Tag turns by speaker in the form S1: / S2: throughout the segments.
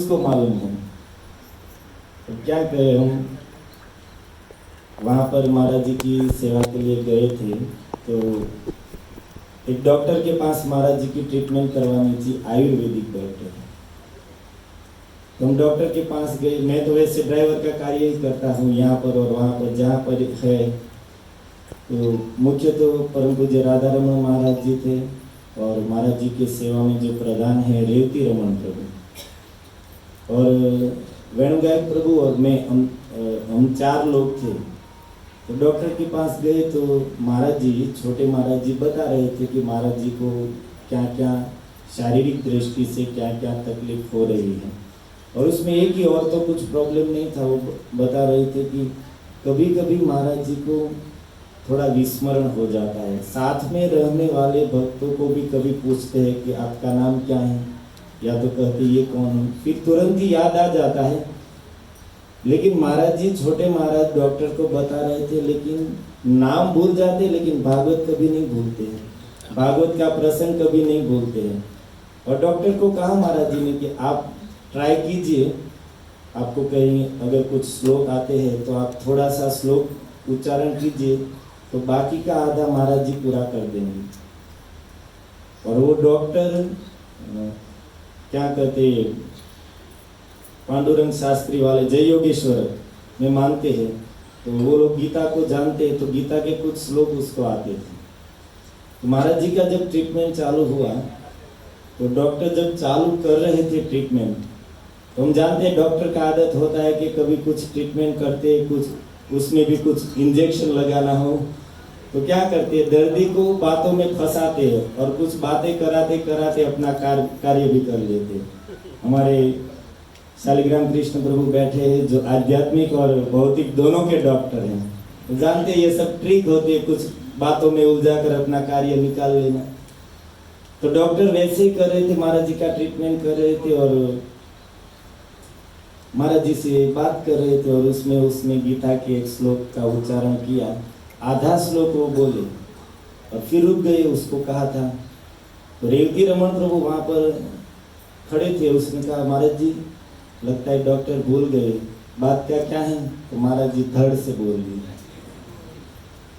S1: उसको मालूम है। तो क्या करें हम, वहाँ पर महाराज जी की सेवा के लिए गए थे। तो एक डॉक्टर के पास महाराज जी की ट्रीटमेंट करवानी थी, आयुर्वेदिक डॉक्टर। तो हम डॉक्टर के पास गए। मैं तो वैसे ड्राइवर का कार्य ही करता हूँ यहाँ पर और वहाँ पर जहाँ पर है। तो मुख्य तो परम पूज्य राधा रमन महाराज जी थे और महाराज जी के सेवा में जो प्रधान है रेवती रमन प्रभु और वेणुगायक प्रभु और मैं, हम 4 लोग थे। तो डॉक्टर के पास गए तो महाराज जी, छोटे महाराज जी बता रहे थे कि महाराज जी को क्या क्या शारीरिक दृष्टि से क्या क्या तकलीफ हो रही है। और उसमें एक ही और तो कुछ प्रॉब्लम नहीं था। वो बता रहे थे कि कभी कभी महाराज जी को थोड़ा विस्मरण हो जाता है। साथ में रहने वाले भक्तों को भी कभी पूछते हैं कि आपका नाम क्या है, या तो कहते ये कौन है, फिर तुरंत ही याद आ जाता है। लेकिन महाराज जी, छोटे महाराज डॉक्टर को बता रहे थे, लेकिन नाम भूल जाते, लेकिन भागवत कभी नहीं भूलते हैं, भागवत का प्रसंग कभी नहीं भूलते हैं। और डॉक्टर को कहा महाराज जी ने कि आप ट्राई कीजिए, आपको कहीं अगर कुछ श्लोक आते हैं तो आप थोड़ा सा श्लोक उच्चारण कीजिए, तो बाकी का आधा महाराज जी पूरा कर देंगे। और वो डॉक्टर क्या कहते, पांडुरंग शास्त्री वाले जय योगेश्वर में मानते हैं, तो वो लोग गीता को जानते हैं, तो गीता के कुछ श्लोक उसको आते थे। तो महाराज जी का जब ट्रीटमेंट चालू हुआ, तो डॉक्टर जब चालू कर रहे थे ट्रीटमेंट, तो हम जानते हैं डॉक्टर का आदत होता है कि कभी कुछ ट्रीटमेंट करते, कुछ उसमें भी कुछ इंजेक्शन लगाना हो, तो क्या करते हैं, दर्दी को बातों में फंसाते हैं और कुछ बातें कराते कराते अपना कार्य भी कर लेते हैं। हमारे शालिग्राम कृष्ण प्रभु बैठे हैं जो आध्यात्मिक और भौतिक दोनों के डॉक्टर हैं, तो जानते हैं ये सब ट्रिक होती है, कुछ बातों में उलझा कर अपना कार्य निकाल लेना। तो डॉक्टर वैसे ही कर रहे थे, महाराज जी का ट्रीटमेंट कर रहे थे और महाराज जी से बात कर रहे थे, और उसने गीता के एक श्लोक का उच्चारण किया, आधा श्लोक वो बोले और फिर रुक गए। उसको कहा था, तो रेवती रमन प्रभु वहाँ पर खड़े थे। उसने कहा, महाराज जी लगता है डॉक्टर भूल गए, बात क्या है। तो महाराज जी धड़ से बोल दिए।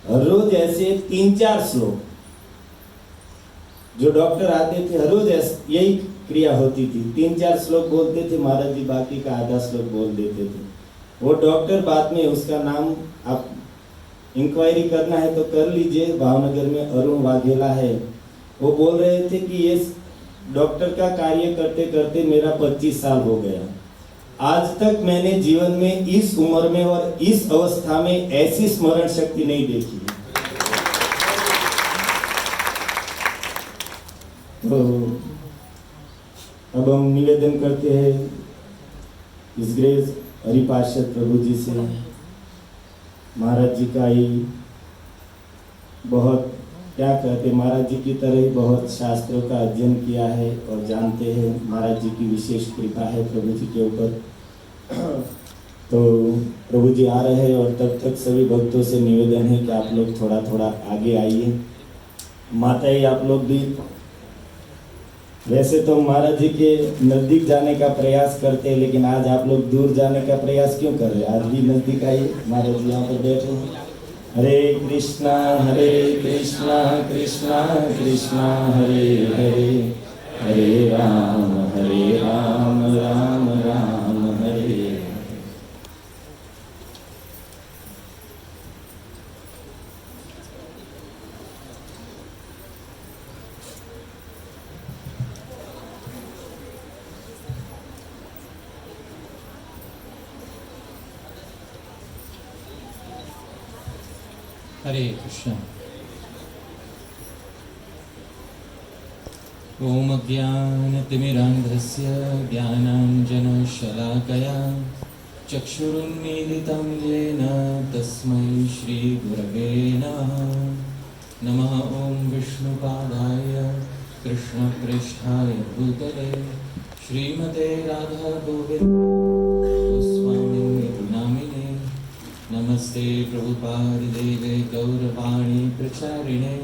S1: हर रोज ऐसे 3-4 श्लोक जो डॉक्टर आते थे, हर रोज यही क्रिया होती थी, 3-4 श्लोक बोलते थे महाराज जी, बाकी का आधा श्लोक बोल देते थे। वो डॉक्टर बाद में, उसका नाम आप इंक्वायरी करना है तो कर लीजिए, भावनगर में अरुण वाघेला है। वो बोल रहे थे कि ये डॉक्टर का कार्य करते करते मेरा 25 साल हो गया, आज तक मैंने जीवन में इस उम्र में और इस अवस्था में ऐसी स्मरण शक्ति नहीं देखी। तो अब हम निवेदन करते हैं इस ग्रेस हरिपार्षद प्रभु जी से, महाराज जी का ही बहुत क्या कहते, महाराज जी की तरह ही बहुत शास्त्रों का अध्ययन किया है और जानते हैं, महाराज जी की विशेष कृपा है प्रभु जी के ऊपर। तो प्रभु जी आ रहे हैं और तब तक सभी भक्तों से निवेदन है कि आप लोग थोड़ा थोड़ा आगे आइए। माताएं आप लोग भी, वैसे तो महाराज जी के नज़दीक जाने का प्रयास करते हैं, लेकिन आज आप लोग दूर जाने का प्रयास क्यों कर रहे हैं? आज भी नज़दीक आइए, महाराज जी यहाँ पर बैठे हैं। हरे कृष्णा कृष्णा कृष्णा हरे हरे, हरे राम राम राम हरे।
S2: हरे कृष्ण। ओम अज्ञानतिमिरान्धस्य ज्ञानाञ्जनशलाकया चक्षुरुन्मीलितं येन तस्मै श्रीगुरवे नमः। नमः ओम विष्णुपादाय कृष्णप्रेष्ठाय भूतले श्रीमते राधा गोविन्द गोस्वामिने नामिने। नमस्ते प्रभुपादिदेवे गौरवाणी प्रचारिणे,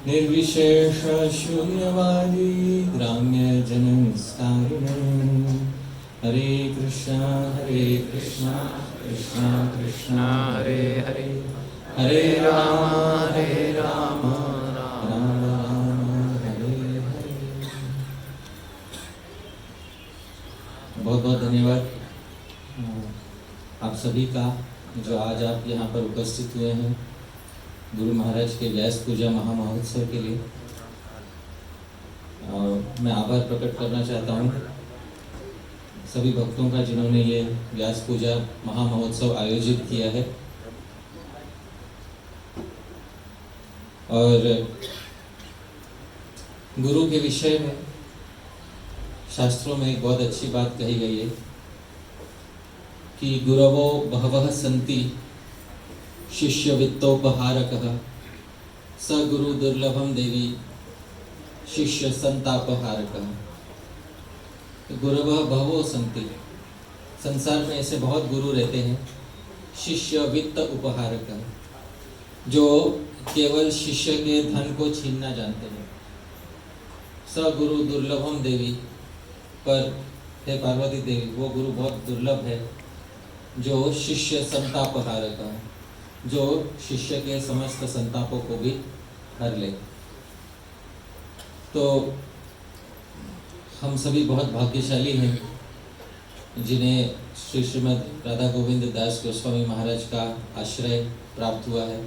S2: निर्विशेष शून्यवादी ग्राम्य जन निस्तारिणे। हरे कृष्णा कृष्णा कृष्णा हरे हरे, हरे राम राम राम हरे हरे। बहुत बहुत धन्यवाद आप सभी का जो आज आप यहाँ पर उपस्थित हुए हैं गुरु महाराज के व्यास पूजा महामहोत्सव के लिए। मैं आभार प्रकट करना चाहता हूँ सभी भक्तों का जिन्होंने ये व्यास पूजा महामहोत्सव आयोजित किया है। और गुरु के विषय में शास्त्रों में एक बहुत अच्छी बात कही गई है कि गुरवो बहवः सन्ति शिष्य वित्तोपहारकः स गुरु दुर्लभम देवी शिष्य संतापहारकः। गुरवः बहवो सन्ति, संसार में ऐसे बहुत गुरु रहते हैं। शिष्य वित्त उपहारकः, जो केवल शिष्य के धन को छीनना जानते हैं। स गुरु दुर्लभम देवी, पर हे पार्वती देवी वो गुरु बहुत दुर्लभ है जो शिष्य संतापहारक है, जो शिष्य के समस्त संतापों को भी हर ले। तो हम सभी बहुत भाग्यशाली हैं जिन्हें श्री श्रीमद् राधा गोविंद दास गोस्वामी महाराज का आश्रय प्राप्त हुआ है।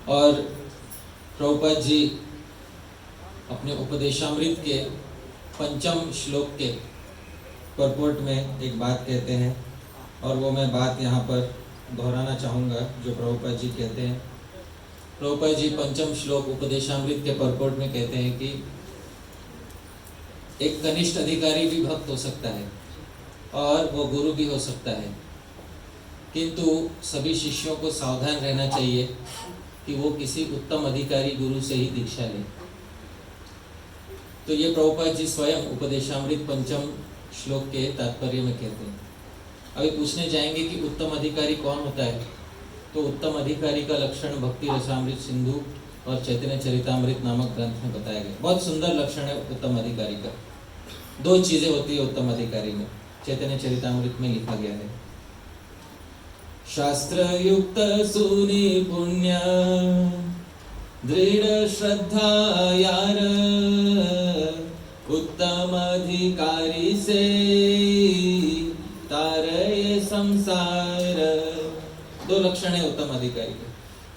S2: और प्रभुपाद जी अपने उपदेशामृत के 5वें श्लोक के परपोर्ट में एक बात कहते हैं, और वो मैं बात यहाँ पर दोहराना चाहूँगा जो प्रभुपाद जी कहते हैं। प्रभुपाद जी 5वें श्लोक उपदेशामृत के परपोर्ट में कहते हैं कि एक कनिष्ठ अधिकारी भी भक्त हो सकता है और वो गुरु भी हो सकता है, किंतु सभी शिष्यों को सावधान रहना चाहिए कि वो किसी उत्तम अधिकारी गुरु से ही दीक्षा लें। तो ये प्रभुपाद जी स्वयं उपदेशामृत 5वें श्लोक के तात्पर्य में कहते हैं। अभी पूछने जाएंगे कि उत्तम अधिकारी कौन होता है, तो उत्तम अधिकारी का लक्षण भक्ति रसामृत सिंधु और चैतन्य चरितामृत नामक ग्रंथ में बताया गया। बहुत सुंदर लक्षण है उत्तम अधिकारी का। 2 चीजें होती है उत्तम अधिकारी में, चैतन्य चरितामृत में लिखा गया है। शास्त्र युक्त सुनि पुण्य दृढ़ श्रद्धा यार, उत्तम अधिकारी से तारये संसार। 2 लक्षण है उत्तम अधिकारी के।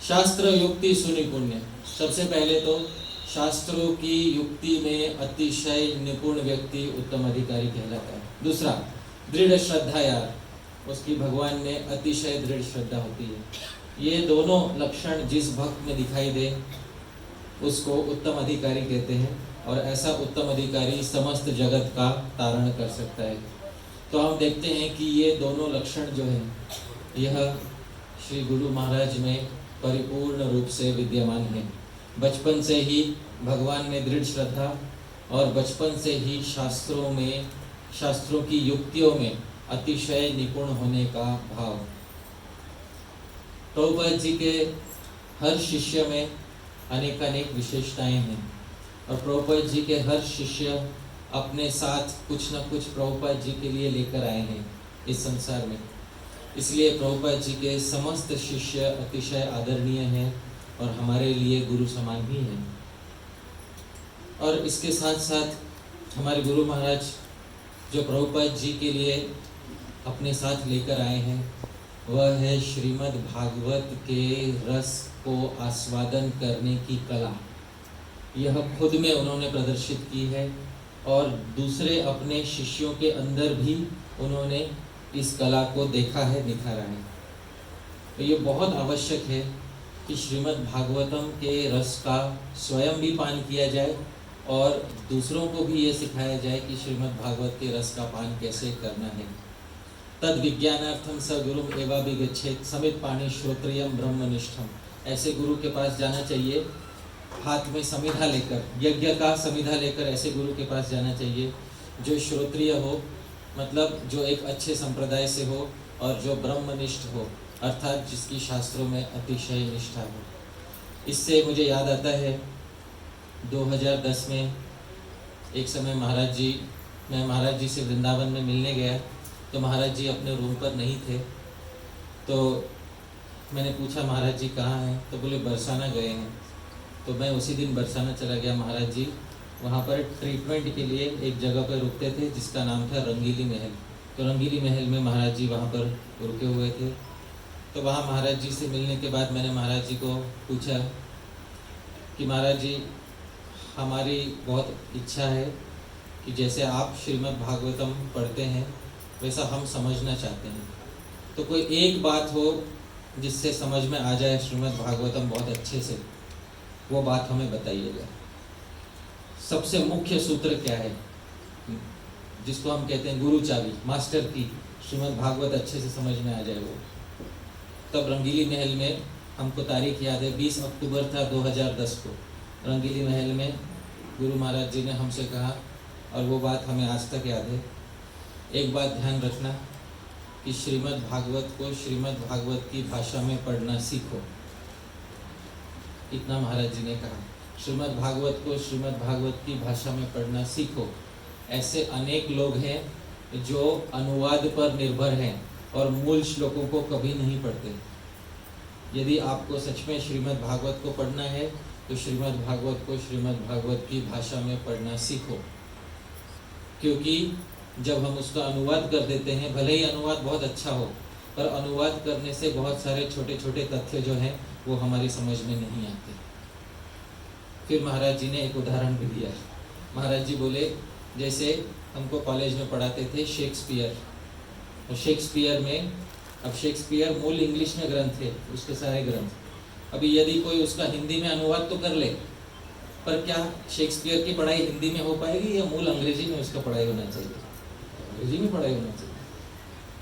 S2: शास्त्र युक्ति सुनि पुण्य, सबसे पहले तो शास्त्रों की युक्ति में अतिशय निपुण व्यक्ति उत्तम अधिकारी कहलाता है। दूसरा दृढ़ श्रद्धा यार, उसकी भगवान में अतिशय दृढ़ श्रद्धा होती है। ये दोनों लक्षण जिस भक्त में दिखाई दे उसको उत्तम अधिकारी कहते हैं, और ऐसा उत्तम अधिकारी समस्त जगत का तारण कर सकता है। तो हम देखते हैं कि ये दोनों लक्षण जो हैं यह श्री गुरु महाराज में परिपूर्ण रूप से विद्यमान है। बचपन से ही भगवान में दृढ़ श्रद्धा और बचपन से ही शास्त्रों की युक्तियों में अतिशय निपुण होने का भाव। प्रभुपाद जी के हर शिष्य में अनेक विशेषताएं हैं, और प्रभुपाद जी के हर शिष्य अपने साथ कुछ न कुछ प्रभुपाद जी के लिए लेकर आए हैं इस संसार में। इसलिए प्रभुपाद जी के समस्त शिष्य अतिशय आदरणीय हैं और हमारे लिए गुरु समान ही हैं। और इसके साथ साथ हमारे गुरु महाराज जो प्रभुपाद जी के लिए अपने साथ लेकर आए हैं वह है श्रीमद् भागवत के रस को आस्वादन करने की कला। यह खुद में उन्होंने प्रदर्शित की है और दूसरे अपने शिष्यों के अंदर भी उन्होंने इस कला को देखा है, निखारा है। तो ये बहुत आवश्यक है कि श्रीमद् भागवतम के रस का स्वयं भी पान किया जाए और दूसरों को भी ये सिखाया जाए कि श्रीमद् भागवत के रस का पान कैसे करना है। तद विज्ञानार्थम स गुरुम एवाभिगच्छेत् समित पाणि श्रोत्रियम ब्रह्मनिष्ठम। ऐसे गुरु के पास जाना चाहिए हाथ में समिधा लेकर, यज्ञ का समिधा लेकर ऐसे गुरु के पास जाना चाहिए जो श्रोत्रिय हो, मतलब जो एक अच्छे संप्रदाय से हो और जो ब्रह्मनिष्ठ हो, अर्थात जिसकी शास्त्रों में अतिशय निष्ठा हो। इससे मुझे याद आता है 2010 में एक समय महाराज जी मैं महाराज जी से वृंदावन में मिलने गया तो महाराज जी अपने रूम पर नहीं थे। तो मैंने पूछा महाराज जी कहाँ हैं, तो बोले बरसाना गए हैं। तो मैं उसी दिन बरसाना चला गया। महाराज जी वहाँ पर ट्रीटमेंट के लिए एक जगह पर रुकते थे जिसका नाम था रंगीली महल। तो रंगीली महल में महाराज जी वहाँ पर रुके हुए थे। तो वहाँ महाराज जी से मिलने के बाद मैंने महाराज जी को पूछा कि महाराज जी हमारी बहुत इच्छा है कि जैसे आप श्रीमद् भागवतम पढ़ते हैं वैसा हम समझना चाहते हैं, तो कोई एक बात हो जिससे समझ में आ जाए श्रीमद् भागवतम बहुत अच्छे से, वो बात हमें बताइएगा। सबसे मुख्य सूत्र क्या है जिसको हम कहते हैं गुरु चाबी, मास्टर की, श्रीमद् भागवत अच्छे से समझ में आ जाए वो। तब रंगीली महल में, हमको तारीख याद है 20 अक्टूबर था 2010 को, रंगीली महल में गुरु महाराज जी ने हमसे कहा, और वो बात हमें आज तक याद है, एक बात ध्यान रखना कि श्रीमद् भागवत को श्रीमद् भागवत की भाषा में पढ़ना सीखो। इतना महाराज जी ने कहा, श्रीमद् भागवत को श्रीमद् भागवत की भाषा में पढ़ना सीखो। ऐसे अनेक लोग हैं जो अनुवाद पर निर्भर हैं और मूल श्लोकों को कभी नहीं पढ़ते। यदि आपको सच में श्रीमद् भागवत को पढ़ना है तो श्रीमद् भागवत को श्रीमद् भागवत की भाषा में पढ़ना सीखो, क्योंकि जब हम उसका अनुवाद कर देते हैं, भले ही अनुवाद बहुत अच्छा हो, पर अनुवाद करने से बहुत सारे छोटे छोटे तथ्य जो हैं वो हमारी समझ में नहीं आते। फिर महाराज जी ने एक उदाहरण भी दिया। महाराज जी बोले जैसे हमको कॉलेज में पढ़ाते थे शेक्सपियर, और शेक्सपियर में, अब शेक्सपियर मूल इंग्लिश में ग्रंथ थे, उसके सारे ग्रंथ, अभी यदि कोई उसका हिंदी में अनुवाद तो कर ले, पर क्या शेक्सपियर की पढ़ाई हिंदी में हो पाएगी या मूल अंग्रेजी में उसका पढ़ाई होना चाहिए? अंग्रेजी में पढ़ाई होना चाहिए।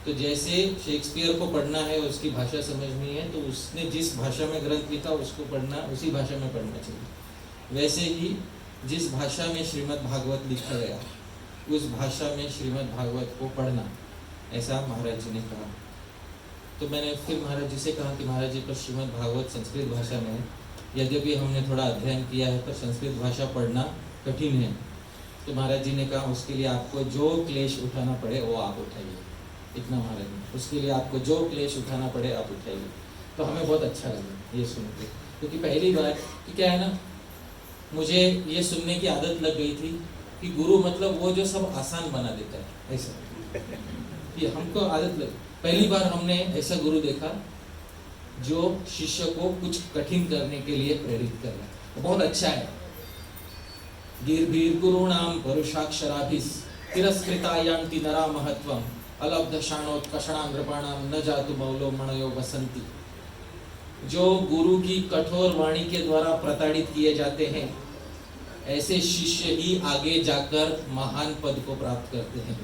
S2: तो जैसे शेक्सपियर को पढ़ना है, उसकी भाषा समझनी है, तो उसने जिस भाषा में ग्रंथ लिखा उसको पढ़ना, उसी भाषा में पढ़ना चाहिए। वैसे ही जिस भाषा में श्रीमद् भागवत लिखा गया उस भाषा में श्रीमद् भागवत को पढ़ना, ऐसा महाराज जी ने कहा। तो मैंने फिर महाराज जी से कहा कि महाराज जी पर श्रीमद् भागवत संस्कृत भाषा में है, यद्यपि हमने थोड़ा अध्ययन किया है पर संस्कृत भाषा पढ़ना कठिन है। तो महाराज जी ने कहा उसके लिए आपको जो क्लेश उठाना पड़े वो आप उठाइए। इतना महाराज ने, उसके लिए आपको जो क्लेश उठाना पड़े आप उठाइए। तो हमें बहुत अच्छा लगा ये सुन के, क्योंकि पहली बार कि क्या है ना, मुझे ये सुनने की आदत लग गई थी कि गुरु मतलब वो जो सब आसान बना देता है, ऐसा ये हमको आदत लग। पहली बार हमने ऐसा गुरु देखा जो शिष्य को कुछ कठिन करने के लिए प्रेरित कर रहा है, बहुत अच्छा है। गिरभीर गुरुणाम परुषाक्षराभिस तिरस्कृता यांति नरा महत्वम अलब्ध शाणोत्कषणा नृपाणाम न जातु मौलो मणयो वसंती। जो गुरु की कठोर वाणी के द्वारा प्रताड़ित किए जाते हैं, ऐसे शिष्य ही आगे जाकर महान पद को प्राप्त करते हैं।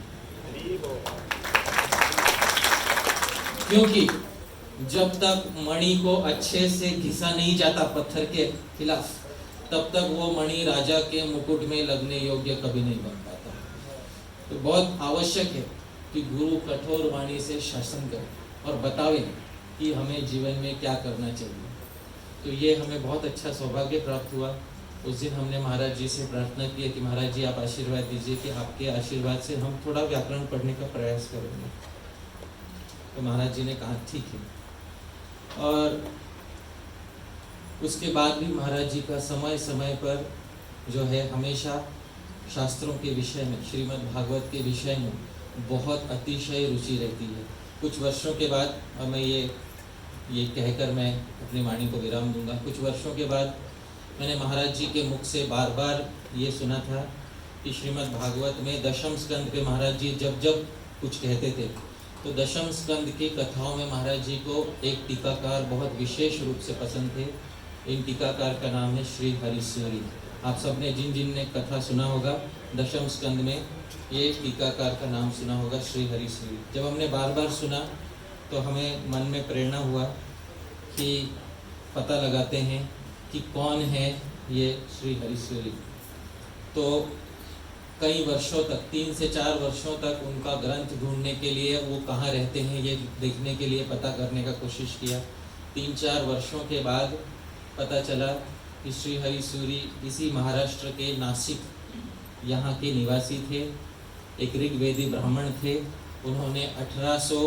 S2: क्योंकि जब तक मणि को अच्छे से घिसा नहीं जाता पत्थर के खिलाफ, तब तक वो मणि राजा के मुकुट में लगने योग्य कभी नहीं बन पाता। तो बहुत आवश्यक है कि गुरु कठोर वाणी से शासन करे और बतावे कि हमें जीवन में क्या करना चाहिए। तो ये हमें बहुत अच्छा सौभाग्य प्राप्त हुआ। उस दिन हमने महाराज जी से प्रार्थना की कि महाराज जी आप आशीर्वाद दीजिए कि आपके आशीर्वाद से हम थोड़ा व्याकरण पढ़ने का प्रयास करेंगे। तो महाराज जी ने कहा ठीक है। और उसके बाद भी महाराज जी का समय समय पर जो है हमेशा शास्त्रों के विषय में, श्रीमद् भागवत के विषय में बहुत अतिशय रुचि रहती है। कुछ वर्षों के बाद, और मैं ये कहकर मैं अपनी वाणी को विराम दूंगा, कुछ वर्षों के बाद मैंने महाराज जी के मुख से बार बार ये सुना था कि श्रीमद् भागवत में दशम स्कंद पे महाराज जी जब जब कुछ कहते थे तो दशम स्कंद की कथाओं में महाराज जी को एक टीकाकार बहुत विशेष रूप से पसंद थे। इन टीकाकार का नाम है श्री हरिसूरी। आप सबने जिन जिन ने कथा सुना होगा दशम स्कंद में, ये टीकाकार का नाम सुना होगा श्री हरिसूरी। जब हमने बार बार सुना तो हमें मन में प्रेरणा हुआ कि पता लगाते हैं कि कौन है ये श्री हरिसूरी। तो कई वर्षों तक, 3 से 4 वर्षों तक उनका ग्रंथ ढूंढने के लिए, वो कहाँ रहते हैं ये देखने के लिए पता करने का कोशिश किया। 3-4 वर्षों के बाद पता चला कि श्री हरिसूरी इसी महाराष्ट्र के नासिक यहाँ के निवासी थे एक ऋग्वेदी ब्राह्मण थे। उन्होंने 1800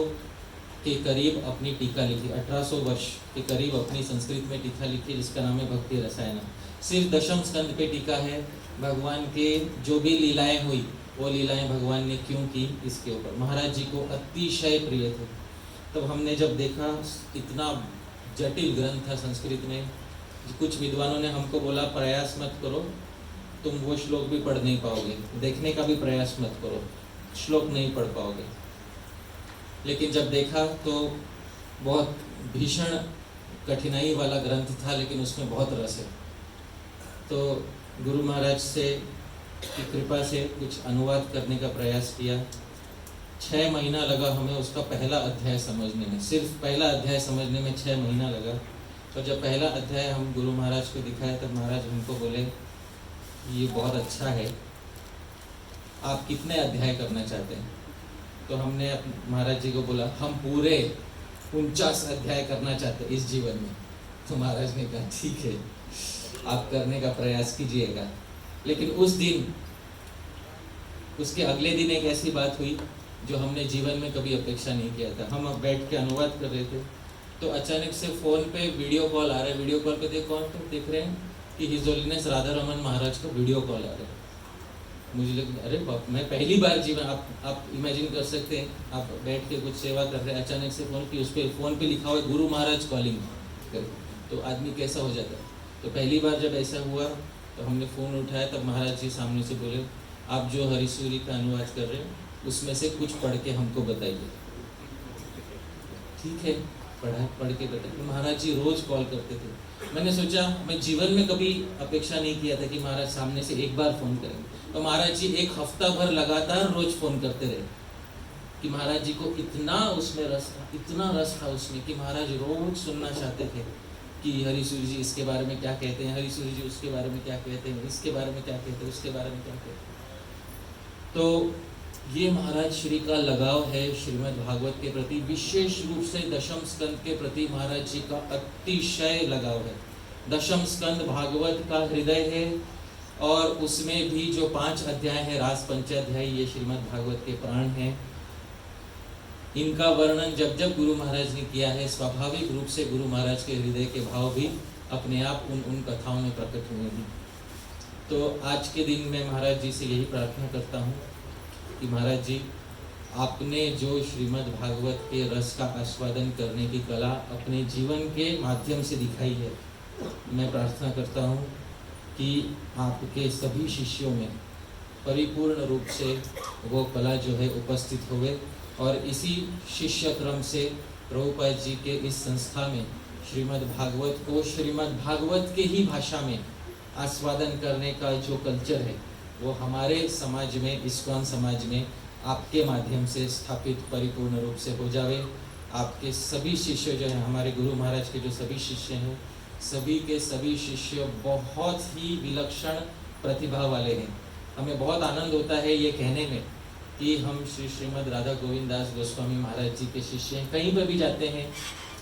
S2: के करीब अपनी टीका लिखी, 1800 वर्ष के करीब अपनी संस्कृत में टीका लिखी, जिसका नाम है भक्ति रसायन। सिर्फ दशम स्कंद पे टीका है। भगवान के जो भी लीलाएं हुई वो लीलाएं भगवान ने क्यों की, इसके ऊपर महाराज जी को अतिशय प्रिय थे। तब हमने जब देखा इतना जटिल ग्रंथ था संस्कृत में, कुछ विद्वानों ने हमको बोला प्रयास मत करो, तुम वो श्लोक भी पढ़ नहीं पाओगे, देखने का भी प्रयास मत करो, श्लोक नहीं पढ़ पाओगे। लेकिन जब देखा तो बहुत भीषण कठिनाई वाला ग्रंथ था, लेकिन उसमें बहुत रस है। तो गुरु महाराज से की कृपा से कुछ अनुवाद करने का प्रयास किया। 6 महीना लगा हमें उसका पहला अध्याय समझने में, सिर्फ पहला अध्याय समझने में 6 महीना लगा। तो जब पहला अध्याय हम गुरु महाराज को दिखाया तब महाराज हमको बोले ये बहुत अच्छा है, आप कितने अध्याय करना चाहते हैं? तो हमने महाराज जी को बोला हम पूरे 49 अध्याय करना चाहते हैं इस जीवन में। तो महाराज ने कहा ठीक है, आप करने का प्रयास कीजिएगा। लेकिन उस दिन, उसके अगले दिन एक ऐसी बात हुई जो हमने जीवन में कभी अपेक्षा नहीं किया था। हम अब बैठ के अनुवाद कर रहे थे तो अचानक से फ़ोन पे वीडियो कॉल आ रहा है। वीडियो कॉल पे देख रहे हैं कि हिज होलीनेस राधा रमन महाराज का वीडियो कॉल आ रहा है। मुझे लगा अरे बाप, मैं पहली बार जीवन, आप इमेजिन कर सकते हैं, आप बैठ के कुछ सेवा कर रहे हैं, अचानक से फ़ोन की, उस पर फ़ोन पे लिखा हुआ है गुरु महाराज कॉलिंग, तो आदमी कैसा हो जाता है। तो पहली बार जब ऐसा हुआ तो हमने फ़ोन उठाया, तब महाराज जी सामने से बोले आप जो हरिसूरी का अनुवाद कर रहे हैं उसमें से कुछ पढ़ के हमको बताइए। ठीक है, पढ़ के बताइए। महाराज जी रोज़ कॉल करते थे। मैंने सोचा, मैं जीवन में कभी अपेक्षा नहीं किया था कि महाराज सामने से एक बार फ़ोन करेंगे। तो महाराज जी एक हफ्ता भर लगातार रोज़ फ़ोन करते रहे कि महाराज जी को इतना उसमें रस था, इतना रस था उसमें कि महाराज रोज़ सुनना चाहते थे कि हरिसूरी जी इसके बारे में क्या कहते हैं, हरिसूरी जी उसके बारे में क्या कहते हैं, इसके बारे में क्या कहते हैं, उसके बारे में क्या कहते हैं। तो ये महाराज श्री का लगाव है श्रीमद् भागवत के प्रति, विशेष रूप से दशम स्कंद के प्रति महाराज जी का अतिशय लगाव है। दशम स्कंद भागवत का हृदय है और उसमें भी जो 5 अध्याय है, रास पंचाध्याय, ये श्रीमद् भागवत के प्राण हैं। इनका वर्णन जब जब गुरु महाराज ने किया है, स्वाभाविक रूप से गुरु महाराज के हृदय के भाव भी अपने आप उन कथाओं में प्रकट हुए हैं। तो आज के दिन मैं महाराज जी से यही प्रार्थना करता हूँ कि महाराज जी, आपने जो श्रीमद् भागवत के रस का आस्वादन करने की कला अपने जीवन के माध्यम से दिखाई है, मैं प्रार्थना करता हूँ कि आपके सभी शिष्यों में परिपूर्ण रूप से वो कला जो है उपस्थित होवे और इसी शिष्य क्रम से प्रभुपाद जी के इस संस्था में श्रीमद् भागवत को श्रीमद् भागवत के ही भाषा में आस्वादन करने का जो कल्चर है वो हमारे समाज में, इस्कॉन समाज में आपके माध्यम से स्थापित परिपूर्ण रूप से हो जावे। आपके सभी शिष्य जो हैं, हमारे गुरु महाराज के जो सभी शिष्य हैं, सभी के सभी शिष्य बहुत ही विलक्षण प्रतिभा वाले हैं। हमें बहुत आनंद होता है ये कहने में कि हम श्रीमद् राधा गोविंद दास गोस्वामी महाराज जी के शिष्य हैं। कहीं पर भी जाते हैं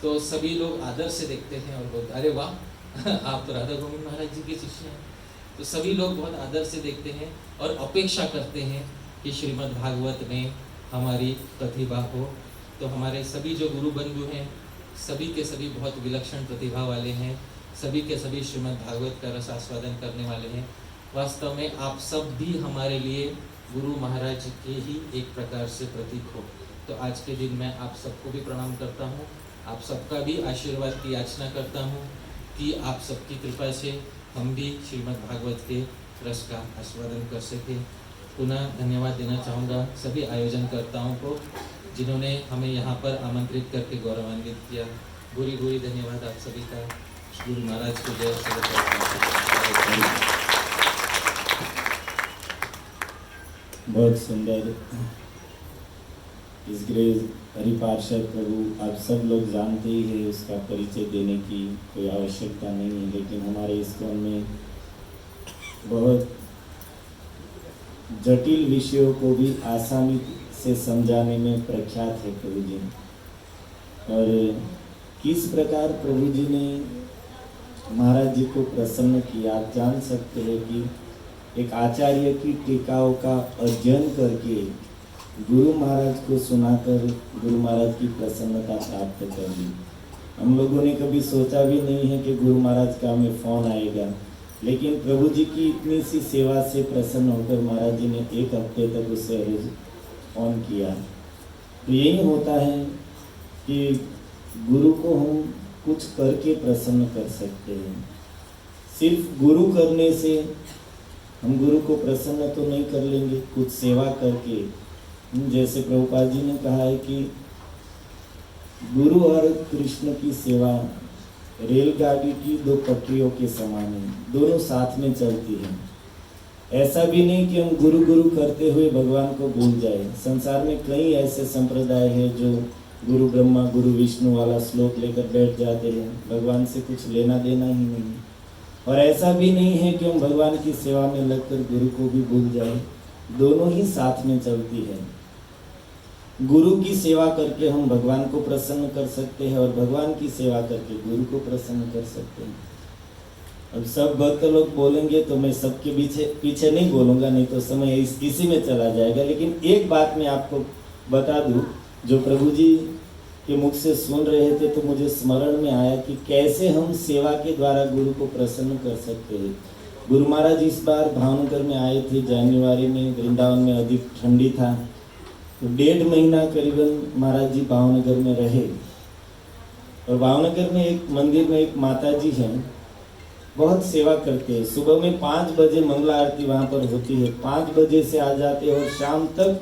S2: तो सभी लोग आदर से देखते हैं और बोलते अरे वाह, आप तो राधा गोविंद महाराज जी के शिष्य हैं। तो सभी लोग बहुत आदर से देखते हैं और अपेक्षा करते हैं कि श्रीमद् भागवत में हमारी प्रतिभा हो। तो हमारे सभी जो गुरु बंधु हैं, सभी के सभी बहुत विलक्षण प्रतिभा वाले हैं, सभी के सभी श्रीमद् भागवत का रस आस्वादन करने वाले हैं। वास्तव में आप सब भी हमारे लिए गुरु महाराज के ही एक प्रकार से प्रतीक हो। तो आज के दिन मैं आप सबको भी प्रणाम करता हूँ, आप सबका भी आशीर्वाद की याचना करता हूँ कि आप सबकी कृपा से हम भी श्रीमद् भागवत के रस का आस्वादन कर सकें। पुनः धन्यवाद देना चाहूँगा सभी आयोजनकर्ताओं को जिन्होंने हमें यहाँ पर आमंत्रित करके गौरवान्वित किया। बुरी बुरी धन्यवाद आप सभी का। गुरु महाराज को जय।
S1: बहुत सुंदर इस ग्रेज हरिपार्षद प्रभु, आप सब लोग जानते ही है, उसका परिचय देने की कोई आवश्यकता नहीं है। लेकिन हमारे इस्कॉन में बहुत जटिल विषयों को भी आसानी से समझाने में प्रख्यात है प्रभु जी। और किस प्रकार प्रभु जी ने महाराज जी को प्रसन्न किया, आप जान सकते हैं कि एक आचार्य की टीकाओं का अध्ययन करके गुरु महाराज को सुनाकर गुरु महाराज की प्रसन्नता प्राप्त कर ली। हम लोगों ने कभी सोचा भी नहीं है कि गुरु महाराज का हमें फ़ोन आएगा, लेकिन प्रभु जी की इतनी सी सेवा से प्रसन्न होकर महाराज जी ने 1 हफ्ते तक उससे रोज फ़ोन किया। तो यही होता है कि गुरु को हम कुछ करके प्रसन्न कर सकते हैं। सिर्फ गुरु करने से हम गुरु को प्रसन्न तो नहीं कर लेंगे, कुछ सेवा करके। जैसे प्रभुपाद जी ने कहा है कि गुरु और कृष्ण की सेवा रेलगाड़ी की 2 पटरियों के समान है, दोनों साथ में चलती हैं। ऐसा भी नहीं कि हम गुरु गुरु करते हुए भगवान को भूल जाए। संसार में कई ऐसे संप्रदाय हैं जो गुरु ब्रह्मा गुरु विष्णु वाला श्लोक लेकर बैठ जाते हैं, भगवान से कुछ लेना देना ही नहीं। और ऐसा भी नहीं है कि हम भगवान की सेवा में लगकर गुरु को भी भूल जाए, दोनों ही साथ में चलती है। गुरु की सेवा करके हम भगवान को प्रसन्न कर सकते हैं और भगवान की सेवा करके गुरु को प्रसन्न कर सकते हैं। अब सब भक्त लोग बोलेंगे तो मैं सबके पीछे नहीं बोलूँगा, नहीं तो समय इसी में चला जाएगा। लेकिन एक बात मैं आपको बता दूँ, जो प्रभु जी के मुख से सुन रहे थे तो मुझे स्मरण में आया कि कैसे हम सेवा के द्वारा गुरु को प्रसन्न कर सकते हैं। गुरु महाराज इस बार भावनगर में आए थे जनवरी में, वृंदावन में अधिक ठंडी था, तो 1.5 महीना करीबन महाराज जी भावनगर में रहे। और भावनगर में एक मंदिर में एक माता जी हैं, बहुत सेवा करते हैं। सुबह में 5 बजे मंगला आरती वहाँ पर होती है, 5 बजे से आ जाते हैं और शाम तक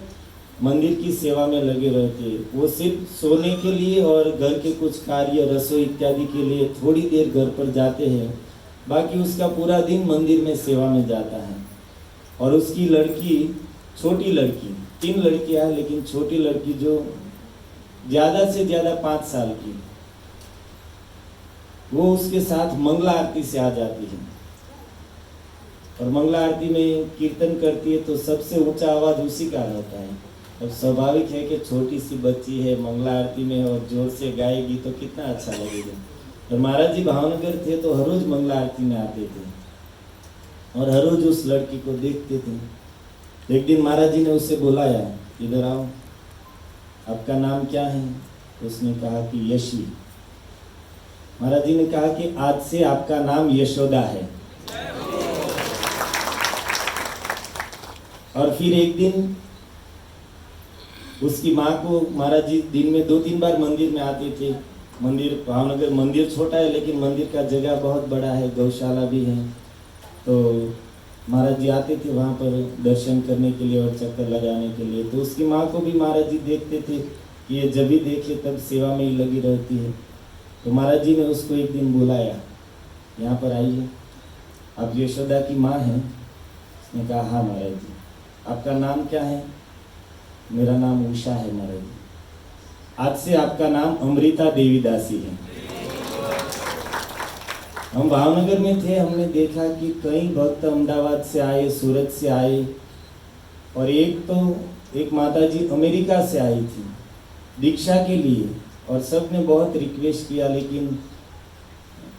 S1: मंदिर की सेवा में लगे रहते हैं। वो सिर्फ सोने के लिए और घर के कुछ कार्य रसोई इत्यादि के लिए थोड़ी देर घर पर जाते हैं, बाकी उसका पूरा दिन मंदिर में सेवा में जाता है। और उसकी लड़की, छोटी लड़की, 3 लड़कियां हैं, लेकिन छोटी लड़की जो ज़्यादा से ज़्यादा 5 साल की, वो उसके साथ मंगला आरती से आ जाती है। और मंगला आरती में कीर्तन करती है तो सबसे ऊंचा आवाज़ उसी का रहता है। अब स्वाभाविक है कि छोटी सी बच्ची है, मंगला आरती में और जोर से गाएगी तो कितना अच्छा लगेगा। और महाराज जी भावनगर थे तो हर रोज मंगला आरती में आते थे और हर रोज उस लड़की को देखते थे। एक दिन महाराज जी ने उससे बुलाया, इधर आओ, आपका नाम क्या है? उसने कहा कि यशी। महाराज जी ने कहा कि आज से आपका नाम यशोदा है। और फिर एक दिन उसकी माँ को महाराज जी दिन में 2-3 बार मंदिर में आते थे। मंदिर, भावनगर मंदिर छोटा है लेकिन मंदिर का जगह बहुत बड़ा है, गौशाला भी है, तो महाराज जी आते थे वहाँ पर दर्शन करने के लिए और चक्कर लगाने के लिए। तो उसकी माँ को भी महाराज जी देखते थे कि ये जब भी देखे तब सेवा में ही लगी रहती है। तो महाराज जी ने उसको एक दिन बुलाया, यहाँ पर आइए, आप यशोदा की माँ हैं? उसने कहा हाँ महाराज जी। आपका नाम क्या है? मेरा नाम उषा है महाराज जी। आज से आपका नाम अमृता देवी दासी है। हम भावनगर में थे, हमने देखा कि कई भक्त अहमदाबाद से आए, सूरत से आए, और एक माता जी अमेरिका से आई थी दीक्षा के लिए, और सब ने बहुत रिक्वेस्ट किया, लेकिन